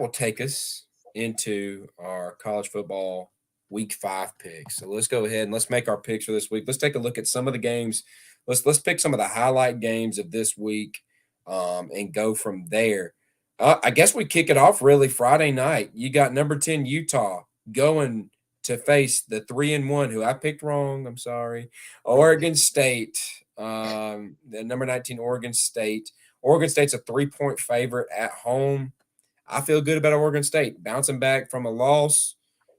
take us into our college football week 5 picks. So let's go ahead and let's make our picks for this week. Let's take a look at some of the games. Let's pick some of the highlight games of this week and go from there. I guess we kick it off really Friday night. You got number 10 Utah going to face the 3-1, who I picked wrong. I'm sorry. Oregon State. The number 19 Oregon State. Oregon State's a 3-point favorite at home. I feel good about Oregon State bouncing back from a loss.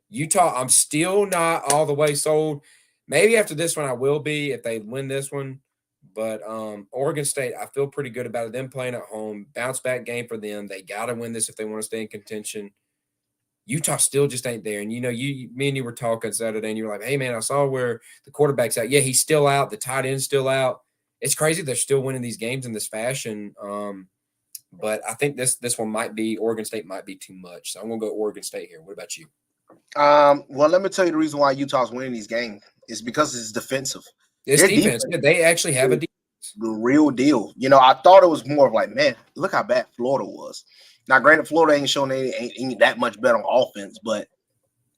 Utah, I'm still not all the way sold. Maybe after this one I will be if they win this one. But Oregon State, I feel pretty good about it. Them playing at home, bounce back game for them. They got to win this if they want to stay in contention. Utah still just ain't there. And, me and you were talking Saturday, and you were like, hey, man, I saw where the quarterback's out. Yeah, he's still out. The tight end's still out. It's crazy they're still winning these games in this fashion. But I think this one Oregon State might be too much. So I'm going to go Oregon State here. What about you? Well, let me tell you the reason why Utah's winning these games is because it's defensive. It's Their defense. defense Yeah, they actually have a is defense. the real deal. I thought it was more of like, man, look how bad Florida was. Now, granted, Florida ain't shown ain't that much better on offense, but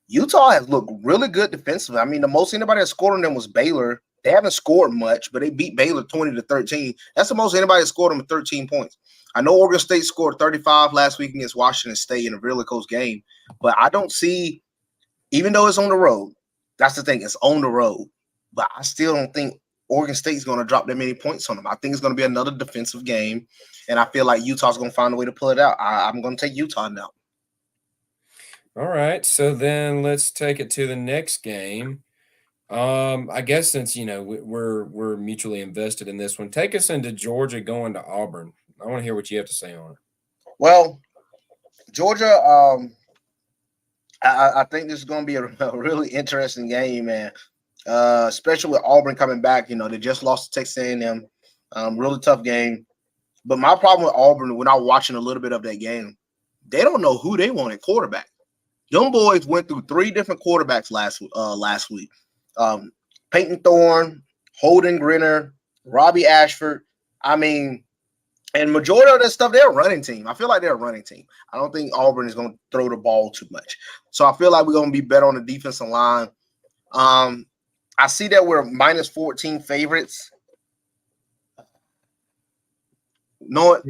Utah has looked really good defensively. I mean, the most anybody that scored on them was Baylor. They haven't scored much, but they beat Baylor 20-13. That's the most anybody that scored them with 13 points. I know Oregon State scored 35 last week against Washington State in a really close game, but I don't see, even though it's on the road, that's the thing, it's on the road, but I still don't think Oregon State's going to drop that many points on them. I think it's going to be another defensive game, and I feel like Utah's going to find a way to pull it out. I'm going to take Utah now. All right, so then let's take it to the next game. I guess since we're mutually invested in this one, take us into Georgia going to Auburn. I want to hear what you have to say on it. Well, Georgia, I think this is going to be a really interesting game, man. Especially with Auburn coming back. They just lost to Texas A&M. Really tough game. But my problem with Auburn, when I was watching a little bit of that game, they don't know who they want at quarterback. Young boys went through 3 different quarterbacks last week. Peyton Thorne, Holden Grinner, Robbie Ashford. I mean, and majority of that stuff, they're a running team. I feel like they're a running team. I don't think Auburn is going to throw the ball too much. So I feel like we're going to be better on the defensive line. I see that we're minus 14 favorites. No,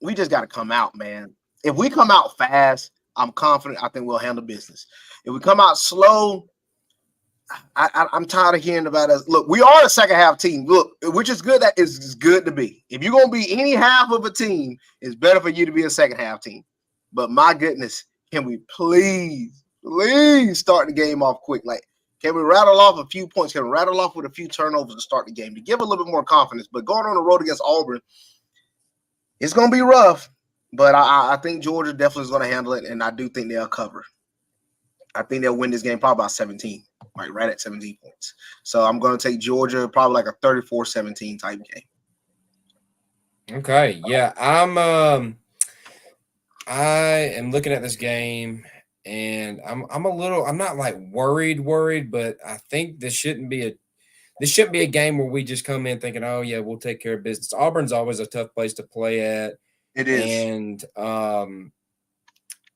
we just got to come out, man. If we come out fast, I'm confident I think we'll handle business. If we come out slow, I'm tired of hearing about us. Look, we are a second half team. Look, which is good. That is good to be. If you're going to be any half of a team, it's better for you to be a second half team. But my goodness, can we please start the game off quick? Like, can we rattle off a few points? Can we rattle off with a few turnovers to start the game to give a little bit more confidence? But going on the road against Auburn, it's going to be rough. But I think Georgia definitely is going to handle it, and I do think they'll cover. I think they'll win this game probably by 17, right at 17 points. So I'm going to take Georgia probably like a 34-17 type game. Okay, yeah, I am looking at this game, and I'm not like worried, but I think this shouldn't be a game where we just come in thinking, oh yeah, we'll take care of business. Auburn's always a tough place to play at. It is. And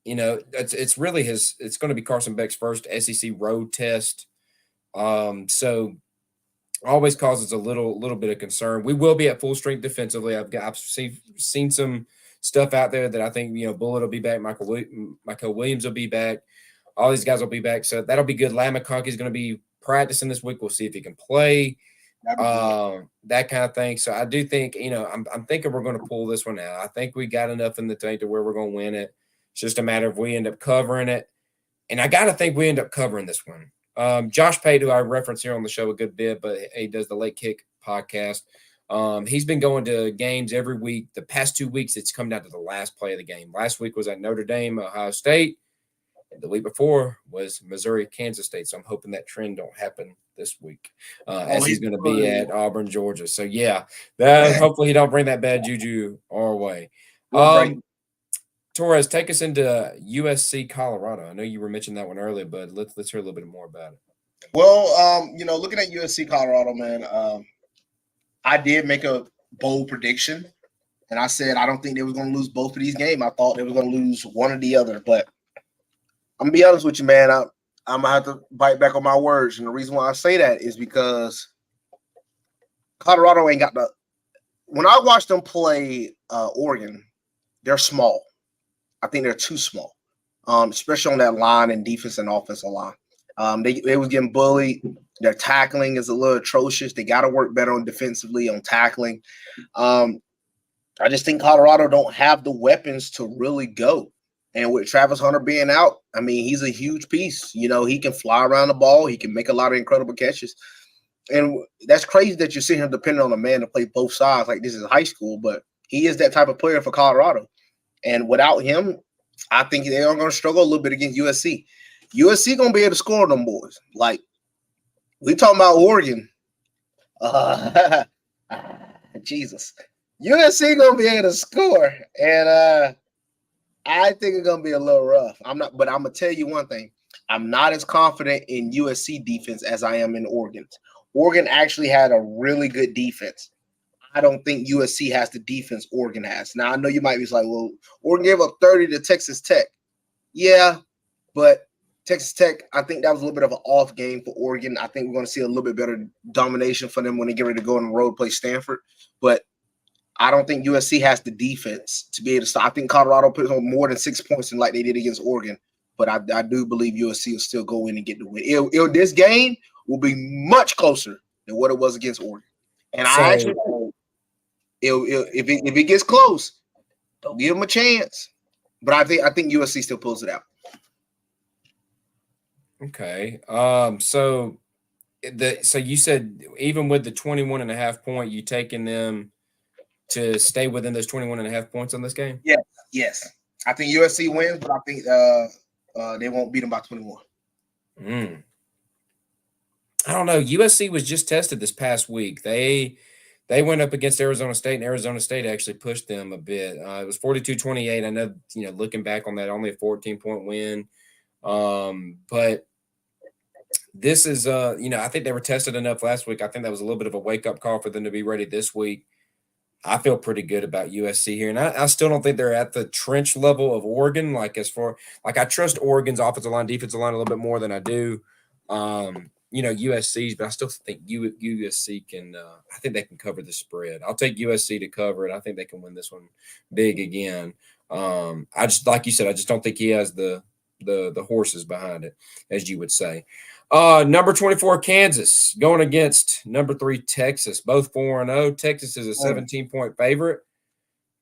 it's really it's going to be Carson Beck's first SEC road test. So always causes a little bit of concern. We will be at full strength defensively. I've seen some stuff out there that I think, Bullitt will be back, Michael Williams will be back, all these guys will be back. So that'll be good. Lam McConkey is going to be practicing this week. We'll see if he can play. That kind of thing. So I do think, I'm thinking we're going to pull this one out. I think we got enough in the tank to where we're going to win it. It's just a matter of we end up covering it. And I got to think we end up covering this one. Josh Pate, who I reference here on the show a good bit, but he does the Late Kick podcast. He's been going to games every week. The past 2 weeks, it's come down to the last play of the game. Last week was at Notre Dame, Ohio State. The week before was Missouri, Kansas State. So I'm hoping that trend don't happen this week as he's going to be at Auburn, Georgia. So, yeah, hopefully he don't bring that bad juju our way. Torres, take us into USC, Colorado. I know you were mentioning that one earlier, but let's hear a little bit more about it. Well, looking at USC, Colorado, man, I did make a bold prediction, and I said I don't think they were going to lose both of these games. I thought they were going to lose one or the other, but I'm going to be honest with you, man. I'm going to have to bite back on my words. And the reason why I say that is because Colorado ain't got the – when I watched them play Oregon, they're small. I think they're too small, especially on that line and defense and offensive line. They was getting bullied. Their tackling is a little atrocious. They got to work better on defensively on tackling. I just think Colorado don't have the weapons to really go. And with Travis Hunter being out, I mean, he's a huge piece. He can fly around the ball. He can make a lot of incredible catches. And that's crazy that you're sitting here depending on a man to play both sides like this is high school, but he is that type of player for Colorado. And without him, I think they are going to struggle a little bit against USC. USC going to be able to score them boys. Like, we talking about Oregon. Jesus. USC going to be able to score. And I think it's going to be a little rough. But I'm going to tell you one thing. I'm not as confident in USC defense as I am in Oregon's. Oregon actually had a really good defense. I don't think USC has the defense Oregon has. Now I know you might be like, well, Oregon gave up 30 to Texas Tech. Yeah, but Texas Tech, I think that was a little bit of an off game for Oregon. I think we're going to see a little bit better domination for them when they get ready to go on the road play Stanford. But I don't think USC has the defense to be able to stop. I think Colorado puts on more than 6 points than like they did against Oregon. But I do believe USC will still go in and get the win. This game will be much closer than what it was against Oregon. And I actually, if it gets close, don't give them a chance. But I think USC still pulls it out. Okay. So you said even with the 21.5 point, you taking them to stay within those 21.5 points on this game? Yes. I think USC wins, but I think they won't beat them by 21. I don't know. USC was just tested this past week. They went up against Arizona State, and Arizona State actually pushed them a bit. It was 42-28. I know, looking back on that, only a 14-point win. But this is, I think they were tested enough last week. I think that was a little bit of a wake-up call for them to be ready this week. I feel pretty good about USC here, and I still don't think they're at the trench level of Oregon. I trust Oregon's offensive line, defensive line a little bit more than I do, USC's. But I still think USC can. I think they can cover the spread. I'll take USC to cover it. I think they can win this one big again. I just, like you said, I just don't think he has the horses behind it, as you would say. Number 24, Kansas, going against number 3, Texas, both 4-0. Texas is a 17-point favorite.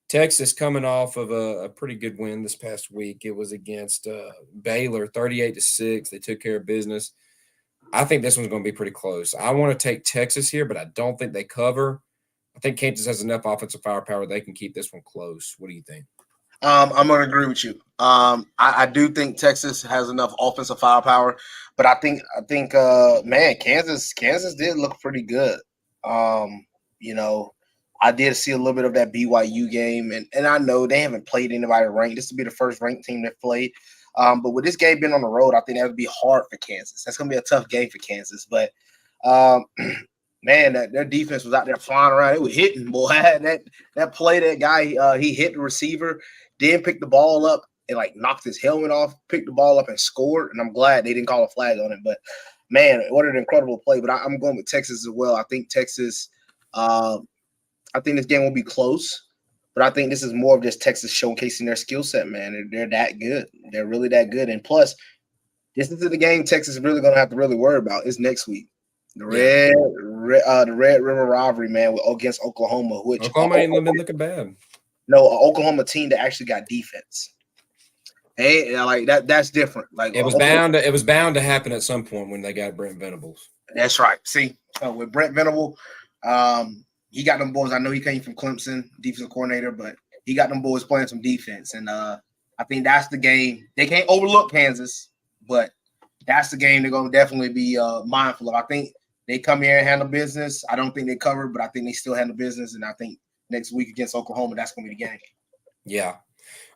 Texas coming off of a pretty good win this past week. It was against Baylor, 38-6. They took care of business. I think this one's going to be pretty close. I want to take Texas here, but I don't think they cover. I think Kansas has enough offensive firepower. They can keep this one close. What do you think? I'm going to agree with you. I do think Texas has enough offensive firepower, but I think Kansas did look pretty good. I did see a little bit of that BYU game, and I know they haven't played anybody ranked. This will be the first ranked team they've played. But with this game being on the road, I think that would be hard for Kansas. That's going to be a tough game for Kansas. But man, their defense was out there flying around. It was hitting, boy. That play, that guy, he hit the receiver, then picked the ball up and knocked his helmet off, picked the ball up and scored. And I'm glad they didn't call a flag on it. But man, what an incredible play. But I'm going with Texas as well. I think Texas, I think this game will be close. But I think this is more of just Texas showcasing their skill set, man. They're that good. They're really that good. And plus, this is the game Texas is really going to have to really worry about. It's next week. The Red River rivalry, man, against Oklahoma. Which Oklahoma ain't been looking bad. No, an Oklahoma team that actually got defense. Hey, that's different. It was bound to happen at some point when they got Brent Venables. That's right. See, with Brent Venable, he got them boys. I know he came from Clemson, defensive coordinator, but he got them boys playing some defense. And I think that's the game. They can't overlook Kansas, but that's the game they're going to definitely be mindful of. I think they come here and handle business. I don't think they cover, but I think they still handle business. And I think next week against Oklahoma, that's going to be the game. Yeah.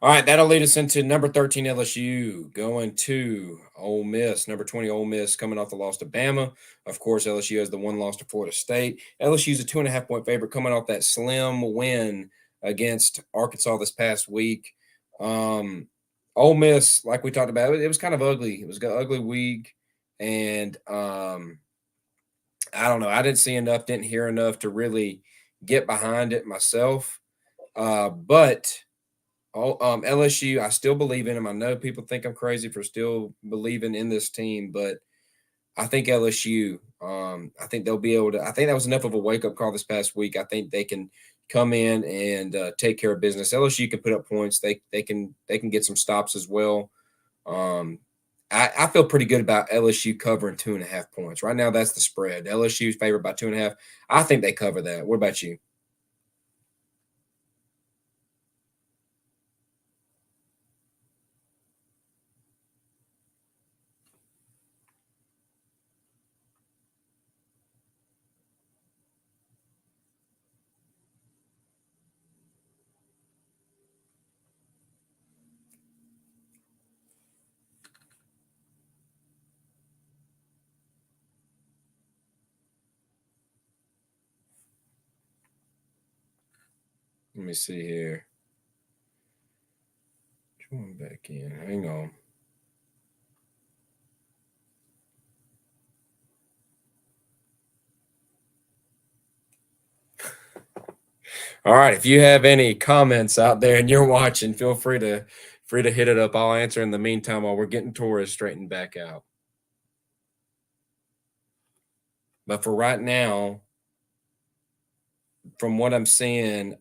All right, that'll lead us into number 13 LSU going to Ole Miss. Number 20 Ole Miss coming off the loss to Bama. Of course, LSU has the one loss to Florida State. LSU's a 2.5-point favorite coming off that slim win against Arkansas this past week. Ole Miss, like we talked about, it was kind of ugly. It was an ugly week, and I don't know. I didn't see enough, didn't hear enough to really get behind it myself. But LSU, I still believe in them. I know people think I'm crazy for still believing in this team, but I think LSU, I think they'll be able to. I think that was enough of a wake-up call this past week. I think they can come in and take care of business. LSU can put up points. They can get some stops as well. I feel pretty good about LSU covering 2.5 points. Right now, that's the spread. LSU's favored by 2.5. I think they cover that. What about you? Let me see here. Join back in. Hang on. All right. If you have any comments out there and you're watching, feel free to hit it up. I'll answer in the meantime while we're getting Torres straightened back out. But for right now, from what I'm seeing,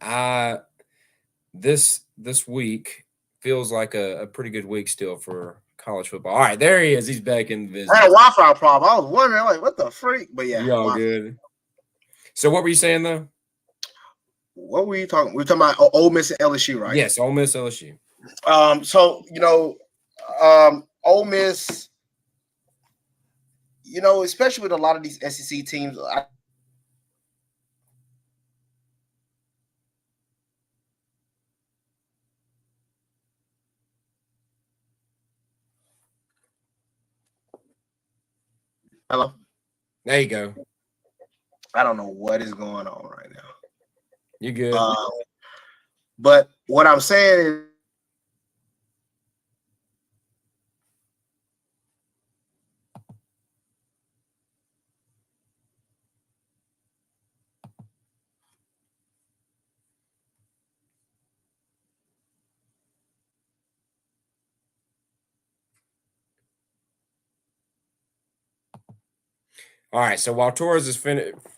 this week feels like a pretty good week still for college football. All right, there he is. He's back in business. I had a Wi-Fi problem. I was wondering, like, what the freak? But yeah, you all good. So what were you saying though? What were you talking? We were talking about Ole Miss and LSU, right? Yes, Ole Miss, LSU. So Ole Miss, especially with a lot of these SEC teams. Hello. There you go. I don't know what is going on right now. You good? But what I'm saying is, all right, so while Torres is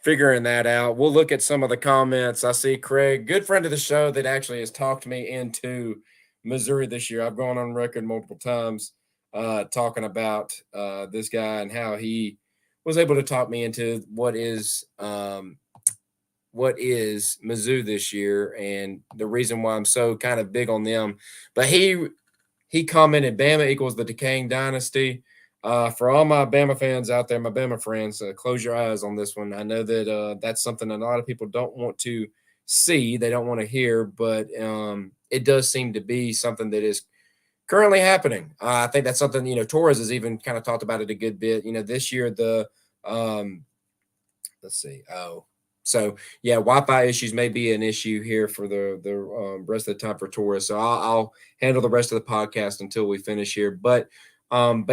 figuring that out, we'll look at some of the comments. I see Craig, good friend of the show, that actually has talked me into Missouri this year. I've gone on record multiple times talking about this guy and how he was able to talk me into what is Mizzou this year and the reason why I'm so kind of big on them. But he commented, Bama equals the decaying dynasty. For all my Bama fans out there, my Bama friends, close your eyes on this one. I know that that's something that a lot of people don't want to see. They don't want to hear, but it does seem to be something that is currently happening. I think that's something, Torres has even kind of talked about it a good bit. This year, let's see. So yeah, Wi-Fi issues may be an issue here for the rest of the time for Torres. So I'll handle the rest of the podcast until we finish here. But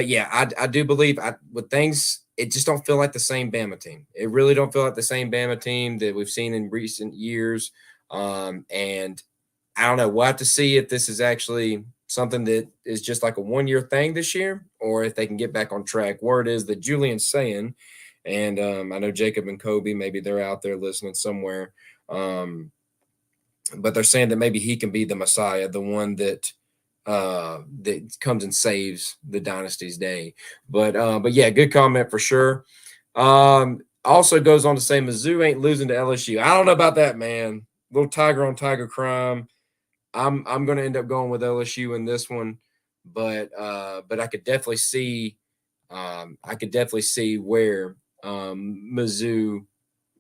yeah, I do believe with things, it just don't feel like the same Bama team. It really don't feel like the same Bama team that we've seen in recent years. And I don't know. We'll have to see if this is actually something that is just like a one-year thing this year, or if they can get back on track. Word is that Julian's saying, and I know Jacob and Kobe, maybe they're out there listening somewhere. But they're saying that maybe he can be the Messiah, the one that comes and saves the dynasty's day. But yeah, good comment for sure. Also goes on to say Mizzou ain't losing to LSU. I don't know about that, man. Little tiger on tiger crime. I'm going to end up going with LSU in this one, but I could definitely see where Mizzou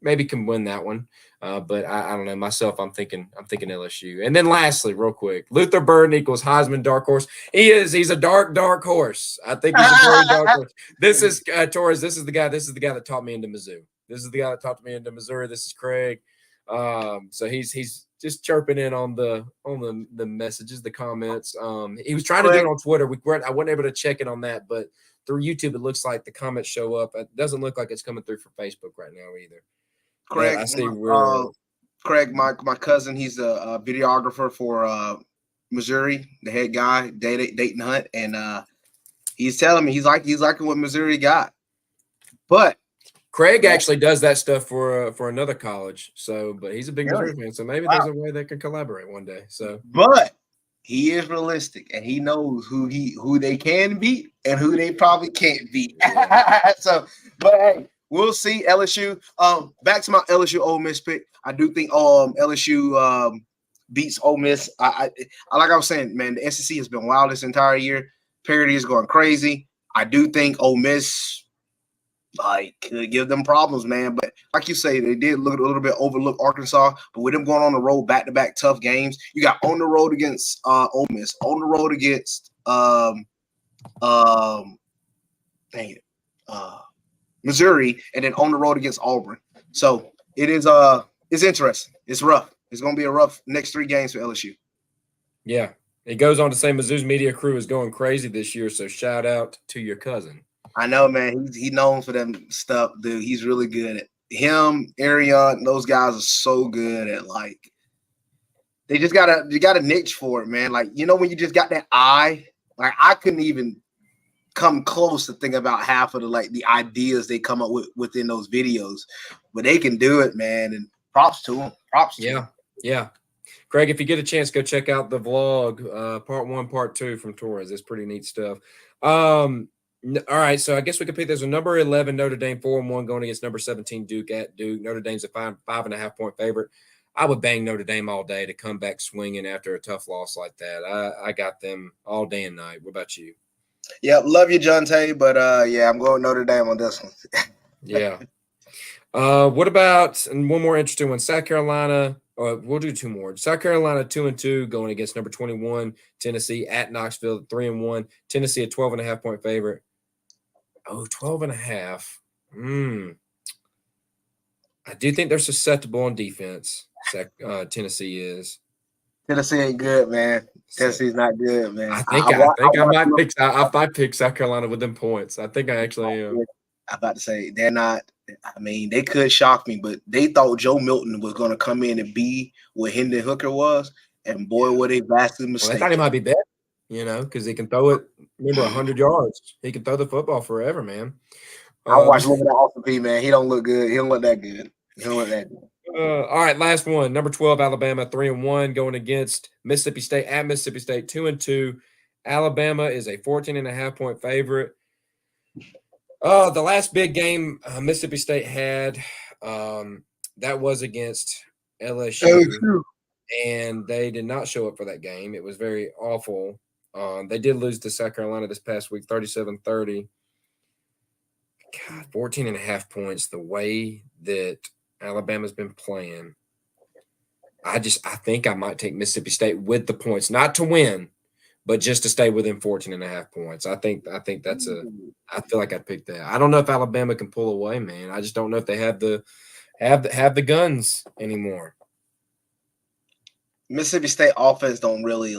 maybe can win that one. But I don't know. Myself, I'm thinking LSU. And then lastly, real quick, Luther Burden equals Heisman dark horse. He's a dark horse. I think he's a very dark horse. This is Torres. This is the guy that taught me into Mizzou. This is the guy that taught me into Missouri. This is Craig. So he's just chirping in on the messages, the comments. He was trying to do it on Twitter. I wasn't able to check it on that, but through YouTube, it looks like the comments show up. It doesn't look like it's coming through for Facebook right now either. Craig, I see Craig, my cousin, he's a videographer for Missouri, the head guy, Dayton Hunt, and he's telling me he's liking what Missouri got. But Craig actually does that stuff for another college. So, but he's a big Missouri fan, so maybe there's a way they can collaborate one day. So, but he is realistic, and he knows who they can beat and who they probably can't beat. So, but hey, we'll see. LSU. Back to my LSU Ole Miss pick. I do think LSU beats Ole Miss. I like I was saying, man, the SEC has been wild this entire year. Parity is going crazy. I do think Ole Miss could give them problems, man. But like you say, they did look a little bit overlook Arkansas. But with them going on the road, back-to-back tough games, you got on the road against Ole Miss, on the road against Missouri, and then on the road against Auburn. So it is it's interesting. It's rough. It's going to be a rough next 3 games for LSU. Yeah. It goes on to say Mizzou's media crew is going crazy this year, so shout out to your cousin. I know, man. He's known for them stuff, dude. He's really good at him, Arion. Those guys are so good at like. They just got a niche for it, man. Like, when you just got that eye. Like, I couldn't even come close to think about half of the ideas they come up with within those videos, but they can do it, man. And props to them. Yeah. Craig, if you get a chance, go check out the vlog, part 1, part 2 from Torres. It's pretty neat stuff. All right, so I guess we could pick this one. Number 11, Notre Dame, 4-1, going against number 17, Duke at Duke. Notre Dame's a 5.5-point favorite. I would bang Notre Dame all day to come back swinging after a tough loss like that. I got them all day and night. What about you? Yeah, love you, John Tay, but I'm going Notre Dame on this one. Yeah. What about, and one more interesting one, South Carolina. We'll do 2 more. South Carolina 2-2 going against number 21 Tennessee at Knoxville 3-1. Tennessee a 12.5-point favorite. 12.5. I do think they're susceptible on defense. Tennessee is. Tennessee ain't good, man. Tennessee's not good, man. I might pick South Carolina with them points. I think I actually am. I'm about to say they're not. I mean, they could shock me, but they thought Joe Milton was going to come in and be what Hendon Hooker was, and boy, were they vastly mistaken. I thought he might be better, because he can throw it. Remember, 100 yards. He can throw the football forever, man. I watched a little bit of Austin P, man. He don't look good. He don't look that good. All right, last one. Number 12, Alabama, 3-1, going against Mississippi State at Mississippi State, 2-2. Alabama is a 14.5-point favorite. The last big game Mississippi State had, that was against LSU, and they did not show up for that game. It was very awful. They did lose to South Carolina this past week, 37-30. God, 14.5 points, the way that Alabama's been playing. I think I might take Mississippi State with the points, not to win, but just to stay within 14.5 points. I think that's I feel like I'd pick that. I don't know if Alabama can pull away, man. I just don't know if they have the guns anymore. Mississippi State offense don't really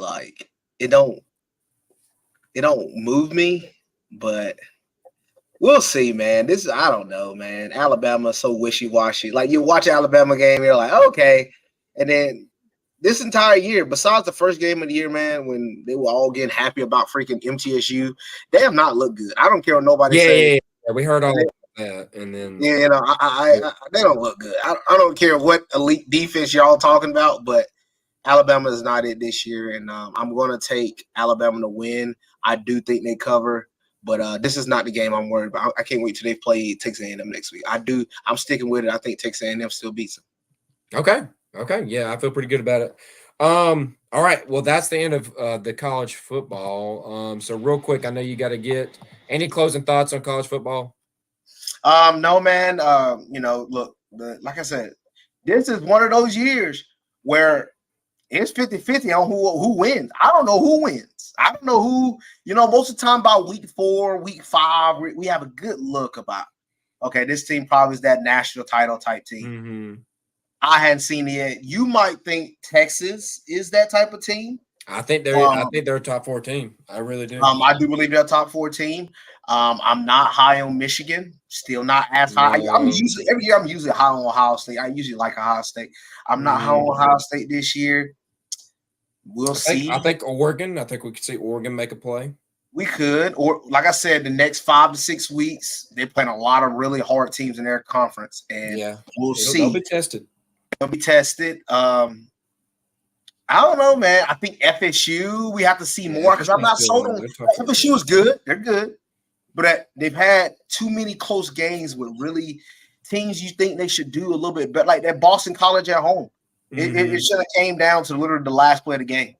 it don't move me, but we'll see, man. I don't know, man. Alabama's so wishy-washy. Like, you watch Alabama game, you're like, okay. And then this entire year, besides the first game of the year, man, when they were all getting happy about freaking MTSU, they have not looked good. I don't care what nobody says. Yeah, we heard all about that. And then they don't look good. I don't care what elite defense y'all talking about, but Alabama is not it this year. And I'm going to take Alabama to win. I do think they cover. But this is not the game I'm worried about. I can't wait till they play Texas A&M next week. I'm sticking with it. I think Texas A&M still beats them. Okay. Yeah, I feel pretty good about it. All right. Well, that's the end of the college football. So real quick, I know you got to get any closing thoughts on college football? No, man. Look, like I said, this is one of those years where it's 50-50 on who wins. I don't know who wins. I don't know who, most of the time about week 4, week 5, we have a good look about, okay, this team probably is that national title type team. Mm-hmm. I hadn't seen it yet. You might think Texas is that type of team. I think they're a top 4 team. I really do. I do believe they're a top 4 team. I'm not high on Michigan. Still not as high. No. I'm usually high on Ohio State. I usually like Ohio State. I'm not high on Ohio State this year. We'll see. I think Oregon. I think we could see Oregon make a play. We could, or like I said, the next 5 to 6 weeks, they're playing a lot of really hard teams in their conference, and we'll see. They'll be tested. I don't know, man. I think FSU, we have to see more because I'm not sold on FSU is good. They're good, but they've had too many close games with really teams you think they should do a little bit better, like that Boston College at home. It should have came down to literally the last play of the game,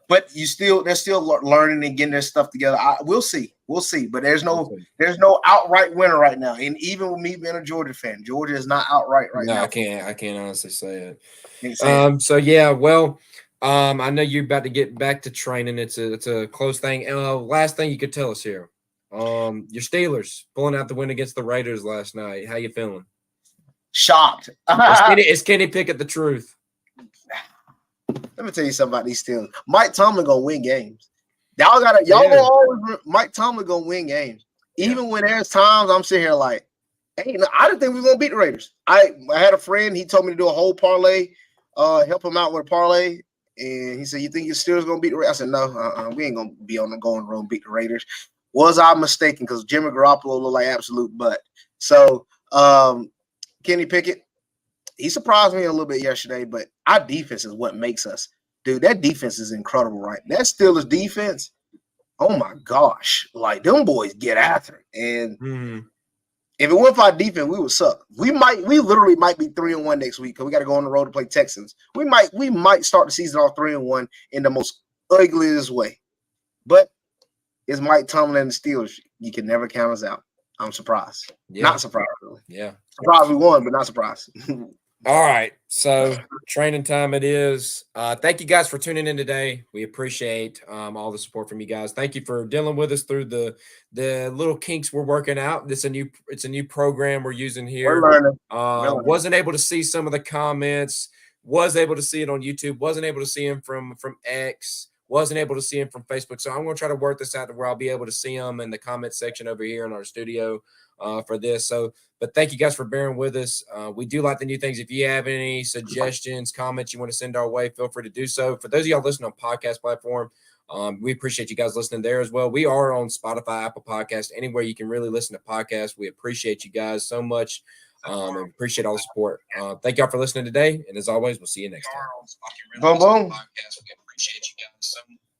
but they're still learning and getting their stuff together. We'll see, but there's no outright winner right now. And even with me being a Georgia fan, Georgia is not outright right now. I can't honestly say it. So yeah, well, I know you're about to get back to training. It's a close thing. Last thing you could tell us here, your Steelers pulling out the win against the Raiders last night. How you feeling? Shocked. Is Kenny Pickett the truth? Let me tell you something about these Steelers. Mike Tomlin gonna win games. Mike Tomlin gonna win games. Even when there's times I'm sitting here like, hey, I didn't think we were gonna beat the Raiders. I had a friend, he told me to do a whole parlay, help him out with a parlay. And he said, you think your Steelers gonna beat the Raiders? I said, no, we ain't gonna be on the going road and beat the Raiders. Was I mistaken? Because Jimmy Garoppolo looked like absolute butt. So Kenny Pickett, he surprised me a little bit yesterday, but our defense is what makes us. Dude, that defense is incredible, right? That Steelers defense, oh my gosh. Like, them boys get after it. And if it weren't for our defense, we would suck. We literally might be 3-1 next week because we got to go on the road to play Texans. We might start the season off 3-1 in the most ugliest way. But it's Mike Tomlin and the Steelers. You can never count us out. I'm surprised. Yeah. Not surprised, really. Yeah. Surprised we won, but not surprised. All right. So training time it is. Thank you guys for tuning in today. We appreciate all the support from you guys. Thank you for dealing with us through the little kinks we're working out. It's a new program we're using here. We're learning. Wasn't able to see some of the comments. Was able to see it on YouTube. Wasn't able to see them from X. Wasn't able to see them from Facebook. So I'm going to try to work this out to where I'll be able to see them in the comment section over here in our studio for this. So, but thank you guys for bearing with us. We do like the new things. If you have any suggestions, comments you want to send our way, feel free to do so. For those of y'all listening on podcast platform, we appreciate you guys listening there as well. We are on Spotify, Apple Podcasts, anywhere you can really listen to podcasts. We appreciate you guys so much. And appreciate all the support. Thank y'all for listening today. And as always, we'll see you next time. Boom, boom. We appreciate you guys so much.